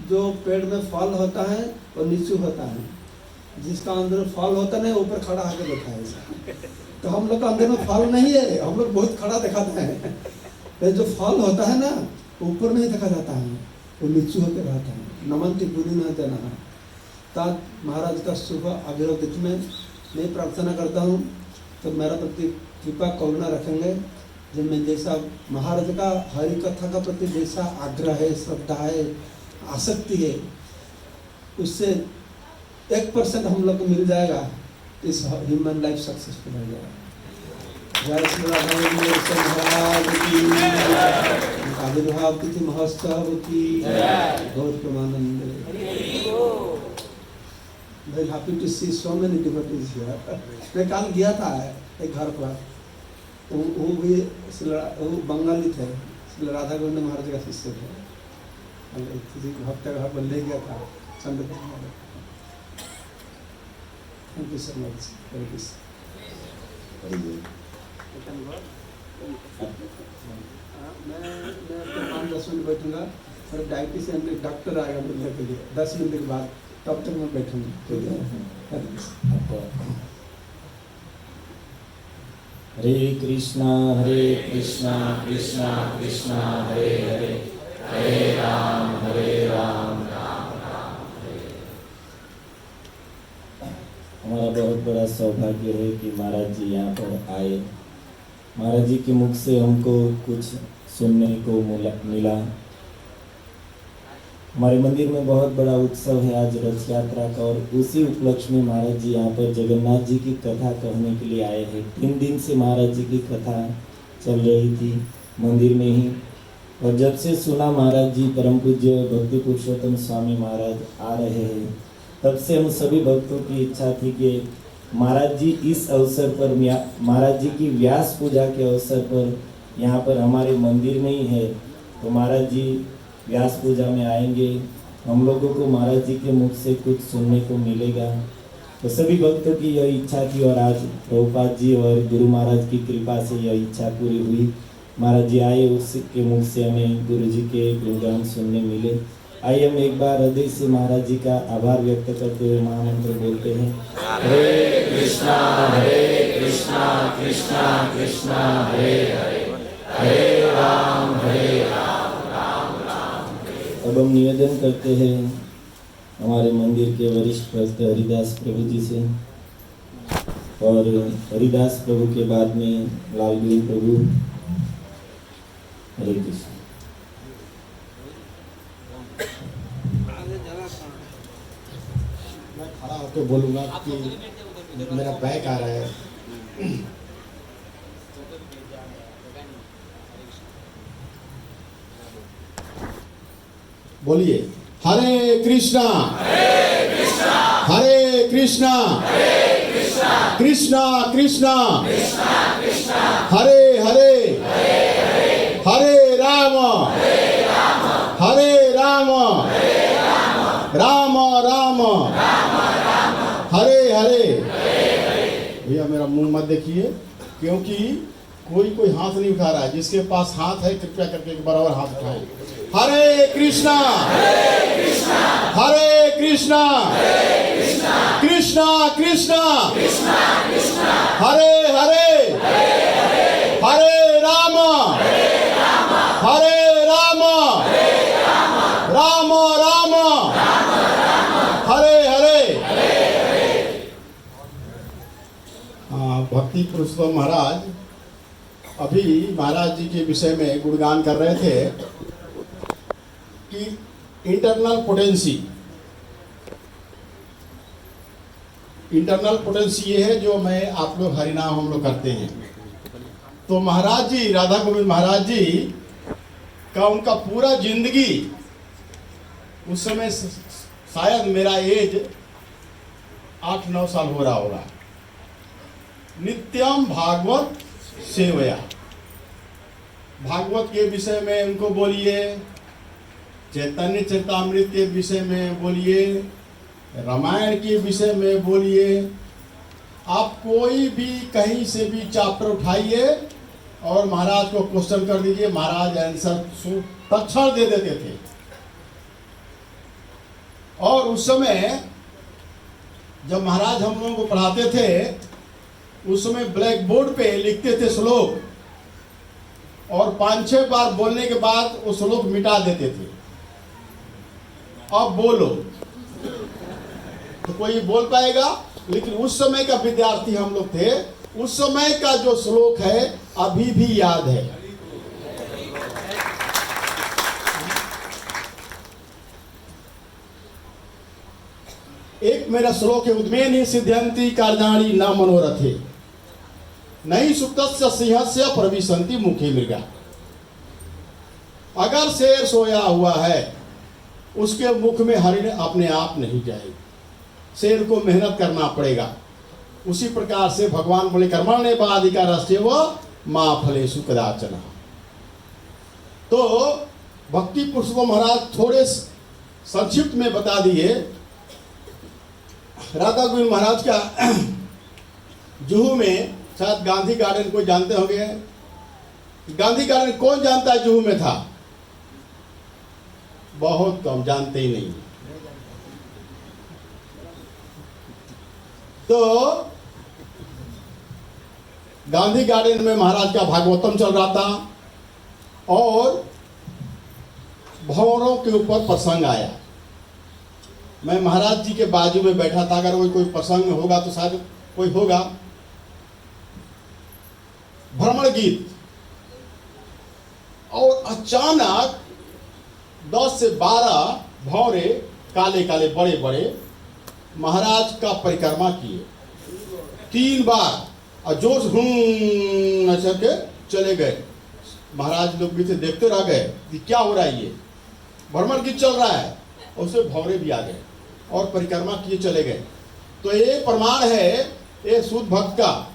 S6: जो पेड़ में फल होता है वो नीचे होता है, जिसका अंदर फल होता नहीं ऊपर खड़ा आके देखा है। तो हम लोग का अंदर में फल नहीं है, हम लोग बहुत खड़ा दिखाते हैं। जो फल होता है ना ऊपर नहीं देखा जाता है, वो नीचे होकर रहता है। नमंती गुणिनः जनाः। तब महाराज का शुभ अभिरोधित में मैं प्रार्थना करता हूँ तो मेरा प्रति कृपा करुणा रखेंगे। जब मैं जैसा महाराज का हरि कथा का प्रति जैसा आग्रह है, श्रद्धा है, आसक्ति है, उससे 1% हम लोग को मिल जाएगा, इस ह्यूमन लाइफ सक्सेसफुल हो जाएगा। जय श्री राधा महाराज की, आविर्भाव तिथि महोत्सव की, गौर Premanand. Very happy to see so many devotees here. मैं कल गया था एक घर पर, वो भी वो बंगाली थे, राधा गोविंद महाराज का शिष्य थे। किसी भक्त घर पर ले गया था Chandra. Thank you so much. मैं 5-10 मिनट बैठूंगा, और डाइटिशियन डॉक्टर आएगा मिलने के लिए 10 मिनट के बाद, तब तक मैं बैठूंगी। ठीक है?
S1: आपको हरे कृष्णा कृष्णा कृष्णा हरे हरे, हरे राम राम राम हरे। हमारा बहुत बड़ा सौभाग्य है कि महाराज जी यहाँ पर आए। महाराज जी के मुख से हमको कुछ सुनने को मिला। हमारे मंदिर में बहुत बड़ा उत्सव है आज रथ यात्रा का, और उसी उपलक्ष्य में महाराज जी यहाँ पर जगन्नाथ जी की कथा कहने के लिए आए हैं। 3 दिन से महाराज जी की कथा चल रही थी मंदिर में ही, और जब से सुना महाराज जी परम पूज्य भक्ति पुरुषोत्तम स्वामी महाराज आ रहे हैं, तब से हम सभी भक्तों की इच्छा थी कि महाराज जी इस अवसर पर, महाराज जी की व्यास पूजा के अवसर पर यहाँ पर हमारे मंदिर में ही है, तो महाराज जी व्यास पूजा में आएंगे, हम लोगों को महाराज जी के मुख से कुछ सुनने को मिलेगा। तो सभी भक्तों की यह इच्छा थी, और आज प्रभुपाद जी और गुरु महाराज की कृपा से यह इच्छा पूरी हुई। महाराज जी आए, उसके मुख से हमें गुरु जी के गुणगान सुनने मिले। आइए हम एक बार हृदय से महाराज जी का आभार व्यक्त करते हुए महामंत्र बोलते हैं, हरे कृष्णा कृष्णा कृष्णा हरे हरे, हरे राम राम राम। अब हम निवेदन करते हैं हमारे मंदिर के वरिष्ठ भक्त हरिदास प्रभु जी से, और हरिदास प्रभु के बाद में लालगुरु प्रभु। हरे कृष्ण।
S7: मैं खड़ा होकर बोलूँगा कि मेरा बैक आ रहा है। बोलिए, हरे कृष्णा हरे कृष्णा कृष्णा कृष्णा हरे हरे, हरे राम राम राम हरे हरे। भैया मेरा मुंह मत देखिए, क्योंकि कोई हाथ नहीं उठा रहा है। जिसके पास हाथ है कृपया करके बराबर हाथ उठाएं। हरे कृष्णा कृष्णा कृष्णा हरे हरे, हरे राम राम राम हरे हरे। भक्ति पुरुषोत्तम महाराज अभी महाराज जी के विषय में गुणगान कर रहे थे कि इंटरनल पोटेंसी ये है जो मैं आप लोग हरिनाम हम लोग करते हैं। तो महाराज जी, राधा गोविंद महाराज जी का उनका पूरा जिंदगी, उस समय शायद मेरा एज 8-9 साल हो रहा होगा, नित्यम भागवत सेवया, भागवत के विषय में उनको बोलिए, चैतन्य चरितामृत के विषय में बोलिए, रामायण के विषय में बोलिए, आप कोई भी कहीं से भी चैप्टर उठाइए और महाराज को क्वेश्चन कर दीजिए, महाराज आंसर तत्क्षण दे देते थे। और उस समय जब महाराज हम लोगों को पढ़ाते थे, उस समय ब्लैक बोर्ड पे लिखते थे श्लोक, और 5-6 बार बोलने के बाद वो श्लोक मिटा देते थे। अब बोलो तो कोई बोल पाएगा, लेकिन उस समय का विद्यार्थी हम लोग थे, उस समय का जो श्लोक है अभी भी याद है। एक मेरा श्लोक है, उद्मेन ही सिद्ध्यंति कार्याणि न मनोरथे, नहीं सुप्तस्य सिंहस्य प्रविशन्ति मुखे मृगा। अगर शेर सोया हुआ है, उसके मुख में हरिण अपने आप नहीं जाएगी, शेर को मेहनत करना पड़ेगा। उसी प्रकार से भगवान बोले, कर्मण्ये वाधिकारस्तेव मा फलेषु कदाचन। तो भक्ति पुरुषोत्तम महाराज थोड़े संक्षिप्त में बता दिए। राधा गोविंद महाराज का जुहू में, शायद गांधी गार्डन को जानते होंगे, गांधी गार्डन कौन जानता है जुहू में था? बहुत कम, जानते ही नहीं। तो गांधी गार्डन में महाराज का भागवतम चल रहा था और भंवरों के ऊपर प्रसंग आया। मैं महाराज जी के बाजू में बैठा था, अगर कोई प्रसंग होगा तो शायद कोई होगा। भ्रमण गीत, और अचानक 10 से 12 भौरे काले काले बड़े बड़े महाराज का परिक्रमा किए 3 बार, और जोर से ऐसे के चले गए। महाराज लोग भी थे, देखते रह गए कि क्या हो रहा है, ये भ्रमण गीत चल रहा है, और उसमें भौरे भी आ गए और परिक्रमा किए चले गए। तो ये प्रमाण है ये शुद्ध भक्त का,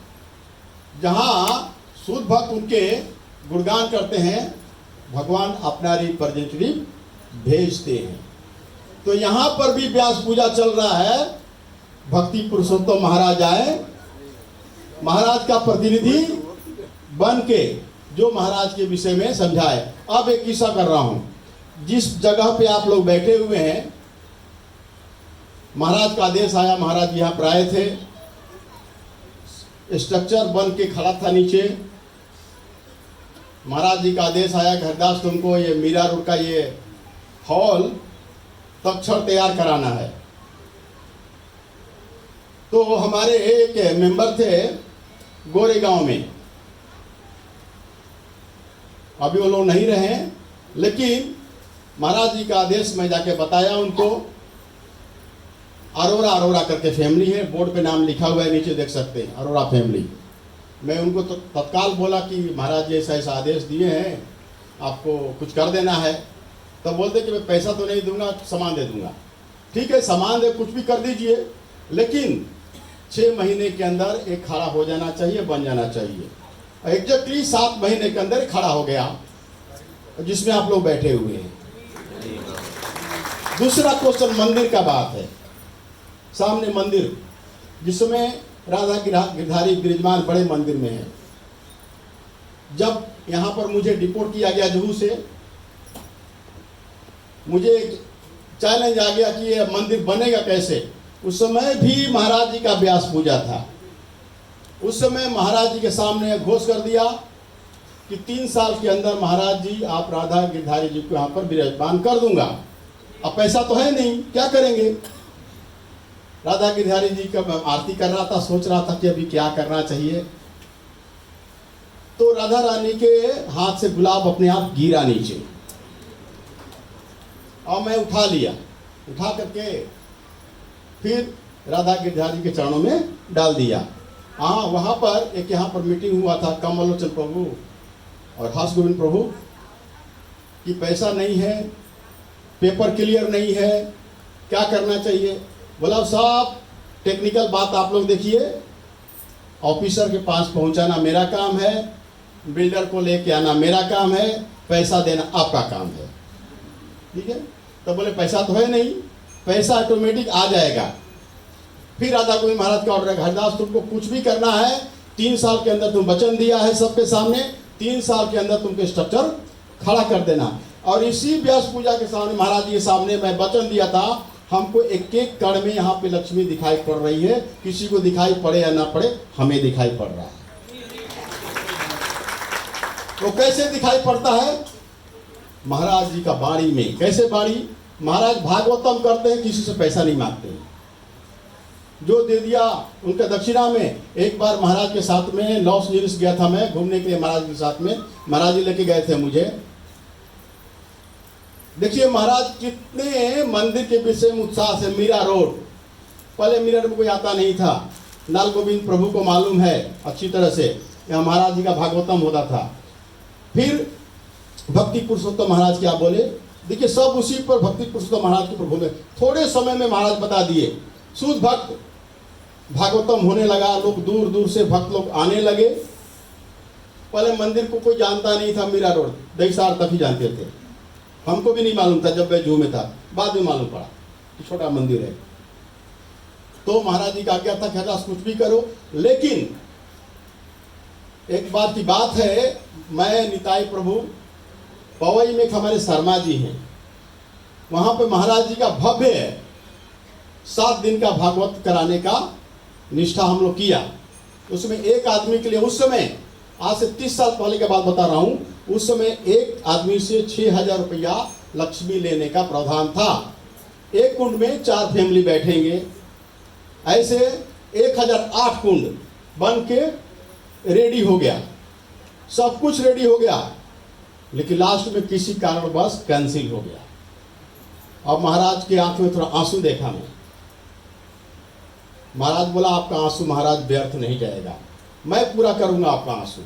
S7: जहां शुद्ध भक्त उनके गुणगान करते हैं, भगवान अपना रिप्रेजेंटेटिव भेजते हैं। तो यहाँ पर भी व्यास पूजा चल रहा है, भक्ति पुरुषोत्तम महाराज आए, महाराज का प्रतिनिधि बन के जो महाराज के विषय में समझाए। अब एक किस्सा कर रहा हूँ। जिस जगह पे आप लोग बैठे हुए हैं, महाराज का आदेश आया, महाराज यहाँ पर आए थे, स्ट्रक्चर बन के खड़ा था नीचे। महाराज जी का आदेश आया कि हरदास तुमको ये मीरा रोड का ये हॉल तक्षण तैयार कराना है। तो हमारे एक मेंबर थे गोरेगांव में, अभी वो लोग नहीं रहे, लेकिन महाराज जी का आदेश मैं जाके बताया उनको। अरोरा अरोरा करके फैमिली है, बोर्ड पे नाम लिखा हुआ है, नीचे देख सकते हैं, अरोरा फैमिली। मैं उनको तो तत्काल बोला कि महाराज जी ऐसा ऐसा आदेश दिए हैं, आपको कुछ कर देना है। तब बोलते कि मैं पैसा तो नहीं दूंगा, सामान दे दूंगा। ठीक है, सामान दे, कुछ भी कर दीजिए, लेकिन 6 महीने के अंदर एक खड़ा हो जाना चाहिए, बन जाना चाहिए। एग्जैक्टली 7 महीने के अंदर खड़ा हो गया, जिसमें आप लोग बैठे हुए हैं। दूसरा क्वेश्चन मंदिर का बात है। सामने मंदिर, जिसमें राधा गिरधारी विराजमान बड़े मंदिर में है। जब यहाँ पर मुझे डिपोर्ट किया गया जुहू से, मुझे चैलेंज आ गया कि ये मंदिर बनेगा कैसे। उस समय भी महाराज जी का व्यास पूजा था। उस समय महाराज जी के सामने घोष कर दिया कि 3 साल के अंदर महाराज जी आप राधा गिरधारी जी को यहाँ पर विराजमान कर दूंगा। अब पैसा तो है नहीं, क्या करेंगे। राधा गिरधारी जी का आरती कर रहा था, सोच रहा था कि अभी क्या करना चाहिए। तो राधा रानी के हाथ से गुलाब अपने आप गिरा नीचे, और मैं उठा लिया, उठा करके फिर राधा गिरधारी के चरणों में डाल दिया। हाँ, वहाँ पर एक यहाँ पर मीटिंग हुआ था, कमलोचन प्रभु और हर्ष गोविंद प्रभु, कि पैसा नहीं है, पेपर क्लियर नहीं है, क्या करना चाहिए। बोला साहब टेक्निकल बात आप लोग देखिए, ऑफिसर के पास पहुंचाना मेरा काम है, बिल्डर को लेके आना मेरा काम है, पैसा देना आपका काम है। ठीक है, तो बोले पैसा तो है नहीं, पैसा ऑटोमेटिक आ जाएगा। फिर राधा गोविंद महाराज का ऑर्डर है, हरदास तुमको कुछ भी करना है, 3 साल के अंदर तुम वचन दिया है सबके सामने, 3 साल के अंदर तुमको स्ट्रक्चर खड़ा कर देना। और इसी व्यास पूजा के सामने, महाराज जी के सामने मैं वचन दिया था, हमको एक एक कण में यहाँ पे लक्ष्मी दिखाई पड़ रही है, किसी को दिखाई पड़े या ना पड़े, हमें दिखाई पड़ रहा है। तो कैसे दिखाई पड़ता है, महाराज जी का बाणी में। कैसे बाणी, महाराज भागवतम करते हैं, किसी से पैसा नहीं मांगते, जो दे दिया उनका दक्षिणा में। एक बार महाराज के साथ में लॉस एंजलिस गया था मैं घूमने के लिए, महाराज के साथ में, महाराज जी लेके गए थे मुझे। देखिए महाराज कितने मंदिर के विषय में उत्साह से। मीरा रोड, पहले मीरा रोड में कोई आता नहीं था, नाल गोविंद प्रभु को मालूम है अच्छी तरह से, यहाँ महाराज जी का भागवतम होता था। फिर भक्ति पुरुषोत्तम महाराज क्या बोले, देखिए सब उसी पर भक्ति पुरुषोत्तम महाराज के ऊपर बोले। थोड़े समय में महाराज बता दिए, शुद्ध भक्त भागवतम होने लगा, लोग दूर दूर से भक्त लोग आने लगे। पहले मंदिर को कोई जानता नहीं था, मीरा रोड दहीसार तक ही जानते थे, हमको भी नहीं मालूम था जब मैं जू में था, बाद में मालूम पड़ा कि छोटा मंदिर है। तो महाराज जी का आज्ञा था कि हरदास कुछ भी करो, लेकिन एक बात की बात है, मैं निताई प्रभु पवई में हमारे शर्मा जी हैं, वहां पे महाराज जी का भव्य 7 दिन का भागवत कराने का निष्ठा हम लोग किया। उसमें एक आदमी के लिए उस समय, आज से 30 साल पहले की बात बता रहा हूं, उस समय एक आदमी से 6,000 रुपया लक्ष्मी लेने का प्रावधान था। एक कुंड में 4 फैमिली बैठेंगे, ऐसे 1008 कुंड बन के रेडी हो गया, सब कुछ रेडी हो गया, लेकिन लास्ट में किसी कारणवश कैंसिल हो गया। अब महाराज की आंख में थोड़ा आंसू देखा महाराज बोला आपका आंसू महाराज व्यर्थ नहीं जाएगा, मैं पूरा करूंगा आपका आंसू।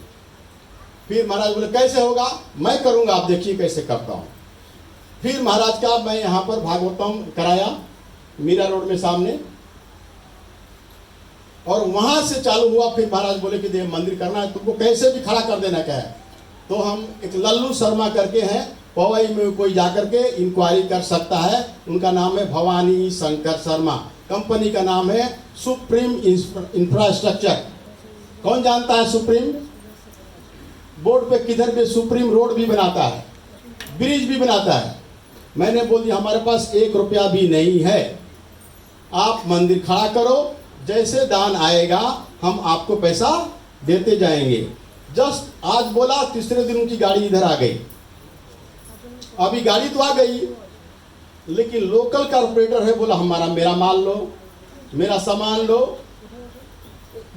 S7: फिर महाराज बोले कैसे होगा, मैं करूंगा, आप देखिए कैसे करता हूं। फिर महाराज का मैं यहाँ पर भागवतम कराया मीरा रोड में सामने, और वहां से चालू हुआ। फिर महाराज बोले कि देव मंदिर करना है, तुमको कैसे भी खड़ा कर देना क्या है। तो हम एक लल्लू शर्मा करके हैं, पवई में कोई जाकर के इंक्वायरी कर सकता है, उनका नाम है भवानी शंकर शर्मा, कंपनी का नाम है सुप्रीम इंफ्रास्ट्रक्चर। कौन जानता है सुप्रीम? बोर्ड पे किधर पे सुप्रीम रोड भी बनाता है, ब्रिज भी बनाता है। मैंने बोल दिया हमारे पास 1 रुपया भी नहीं है, आप मंदिर खड़ा करो, जैसे दान आएगा हम आपको पैसा देते जाएंगे। जस्ट आज बोला, तीसरे दिन उनकी गाड़ी इधर आ गई। अभी गाड़ी तो आ गई, लेकिन लोकल कारपोरेटर है, बोला हमारा मेरा माल लो, मेरा सामान लो।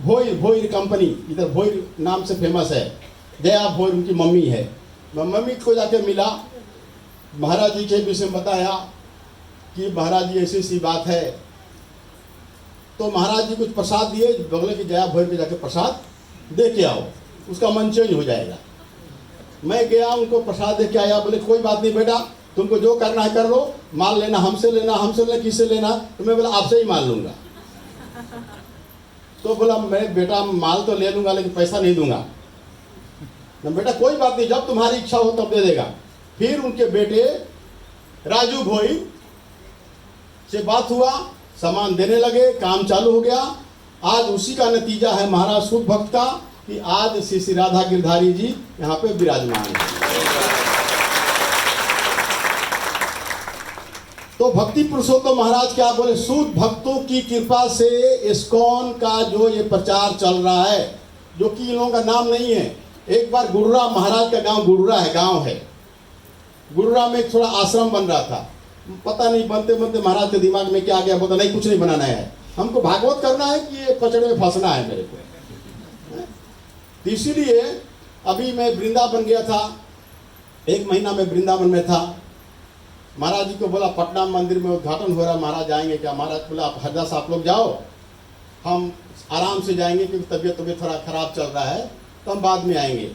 S7: भोईर कंपनी, इधर भोईर नाम से फेमस है, जया भोईर उनकी मम्मी है। मैं मम्मी को जाके मिला, महाराज जी के विषय में बताया कि महाराज जी ऐसी सी बात है। तो महाराज जी कुछ प्रसाद दिए, बगले की जया भोईर पे जाके प्रसाद दे के आओ, उसका मन चेंज हो जाएगा। मैं गया, उनको प्रसाद दे के आया। बोले कोई बात नहीं बेटा, तुमको जो करना है कर लो, माल लेना हमसे लेना किससे लेना। तो मैं बोला आपसे ही माल लूंगा। तो बोला मैं बेटा माल तो ले लूंगा लेकिन पैसा नहीं दूंगा। बेटा कोई बात नहीं, जब तुम्हारी इच्छा हो तब दे देगा। फिर उनके बेटे राजू भोई से बात हुआ, सामान देने लगे, काम चालू हो गया। आज उसी का नतीजा है महाराज सुख भक्त का कि आज श्री राधा गिरधारी जी यहाँ पे विराजमान है। तो भक्ति पुरुषोत्तम महाराज क्या बोले, शुद्ध भक्तों की कृपा से इस्कॉन का जो ये प्रचार चल रहा है, जो कि इन लोगों का नाम नहीं है। एक बार गुरुरा महाराज का गांव है, गुरुरा में थोड़ा आश्रम बन रहा था, पता नहीं बनते बनते महाराज के दिमाग में क्या आ गया, बोलता नहीं कुछ नहीं बनाना है, हमको भागवत करना है कि ये पचड़े में फंसना है मेरे को। तो इसीलिए अभी मैं वृंदावन गया था, 1 महीना में वृंदावन में था। महाराज जी को बोला पटना मंदिर में उद्घाटन हो रहा, महाराज जाएंगे क्या? महाराज बोला आप हरदास आप लोग जाओ, हम आराम से जाएंगे क्योंकि तबीयत थोड़ा खराब चल रहा है, तो हम बाद में आएंगे।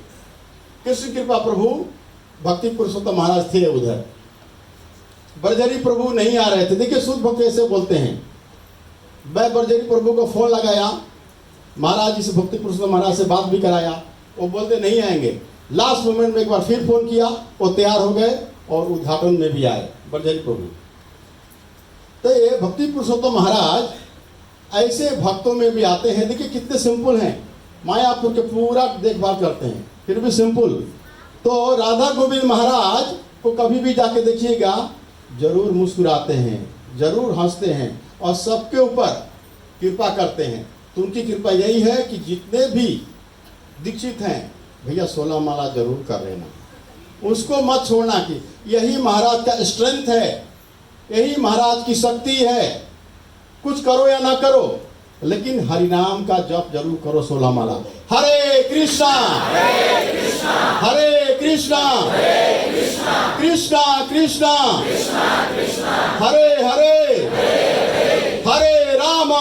S7: कृष्ण कृपा प्रभु भक्ति पुरुषोत्तम महाराज थे उधर, बरजरी प्रभु नहीं आ रहे थे। देखिए शुद्ध भक्त ऐसे बोलते हैं। मैं बरजरी प्रभु को फोन लगाया, महाराज जी से भक्ति पुरुषोत्तम महाराज से बात भी कराया, वो बोलते नहीं आएंगे। लास्ट मोमेंट में एक बार फिर फोन किया, वो तैयार हो गए और उद्घाटन में भी आए बरजरी प्रभु। तो ये भक्ति पुरुषोत्तम महाराज ऐसे भक्तों में भी आते हैं। देखिए कितने सिंपल हैं, मायापुर के पूरा देखभाल करते हैं, फिर भी सिंपल। तो राधा गोविंद महाराज को कभी भी जाके देखिएगा, जरूर मुस्कुराते हैं, जरूर हंसते हैं और सबके ऊपर कृपा करते हैं। तो उनकी कृपा यही है कि जितने भी दीक्षित हैं भैया 16 माला जरूर कर लेना, उसको मत छोड़ना। कि यही महाराज का स्ट्रेंथ है, यही महाराज की शक्ति है। कुछ करो या ना करो, लेकिन हरिनाम का जप जरूर करो 16 माला। हरे कृष्णा हरे कृष्णा कृष्णा कृष्णा हरे हरे हरे राम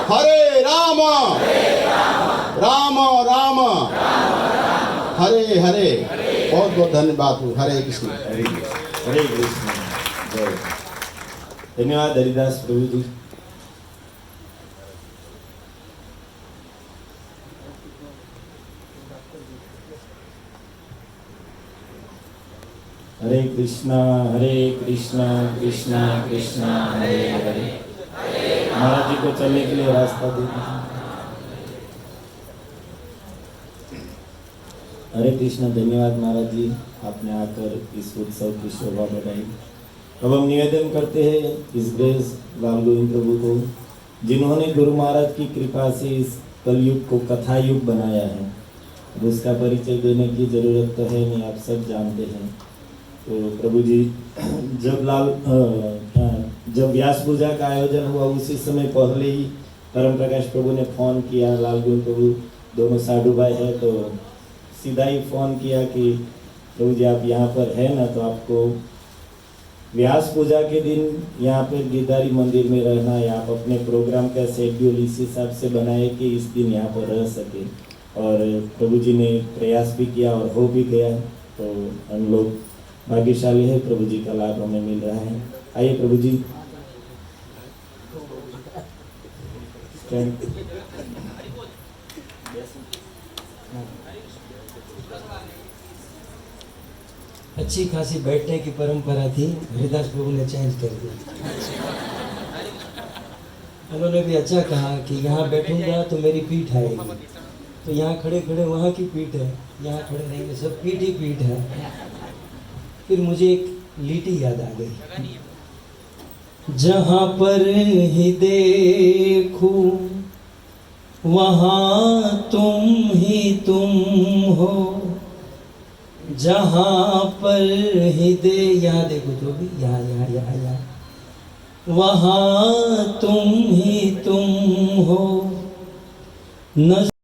S7: हरे राम राम राम हरे हरे। बहुत बहुत धन्यवाद। हरे कृष्ण
S1: हरे कृष्ण। जय। धन्यवाद हरिदास प्रभु जी। हरे कृष्णा कृष्णा कृष्णा हरे हरे। महाराज जी को चलने के लिए रास्ता दे दीजिए। हरे कृष्णा। धन्यवाद महाराज जी, आपने आकर इस उत्सव की शोभा बढ़ाई। अब हम निवेदन करते हैं इस ग्रेस लाल गोविंद प्रभु को, जिन्होंने गुरु महाराज की कृपा से इस कलयुग को कथा युग बनाया है। अब उसका परिचय देने की जरूरत तो है नहीं, आप सब जानते हैं। तो प्रभु जी जब व्यास पूजा का आयोजन हुआ उसी समय पहले ही परम प्रकाश प्रभु ने फ़ोन किया, लाल गोविंद प्रभु दोनों साधु भाई है, तो सीधा ही फ़ोन किया कि प्रभु जी आप यहाँ पर है ना, तो आपको व्यास पूजा के दिन यहाँ पर गिरधारी मंदिर में रहना है। आप अपने प्रोग्राम का शेड्यूल इस हिसाब से बनाए कि इस दिन यहाँ पर रह सके। और प्रभु जी ने प्रयास भी किया और हो भी गया। तो हम लोग भाग्यशाली है, प्रभु जी का लाभ हमें मिल रहा है। आइए प्रभु जी।
S8: अच्छी खासी बैठने की परंपरा थी, हरिदास प्रभु ने चेंज कर दी। उन्होंने भी अच्छा कहा कि यहाँ बैठूंगा तो मेरी पीठ आएगी, तो यहाँ खड़े खड़े वहाँ की पीठ है, यहाँ खड़े रहेंगे सब पीठ ही पीठ है। फिर मुझे एक लीटी याद आ गई, जहाँ पर ही देखूं वहाँ तुम ही तुम हो, जहाँ पर ही दे, यहाँ देखो तो भी यहाँ वहाँ तुम ही तुम हो।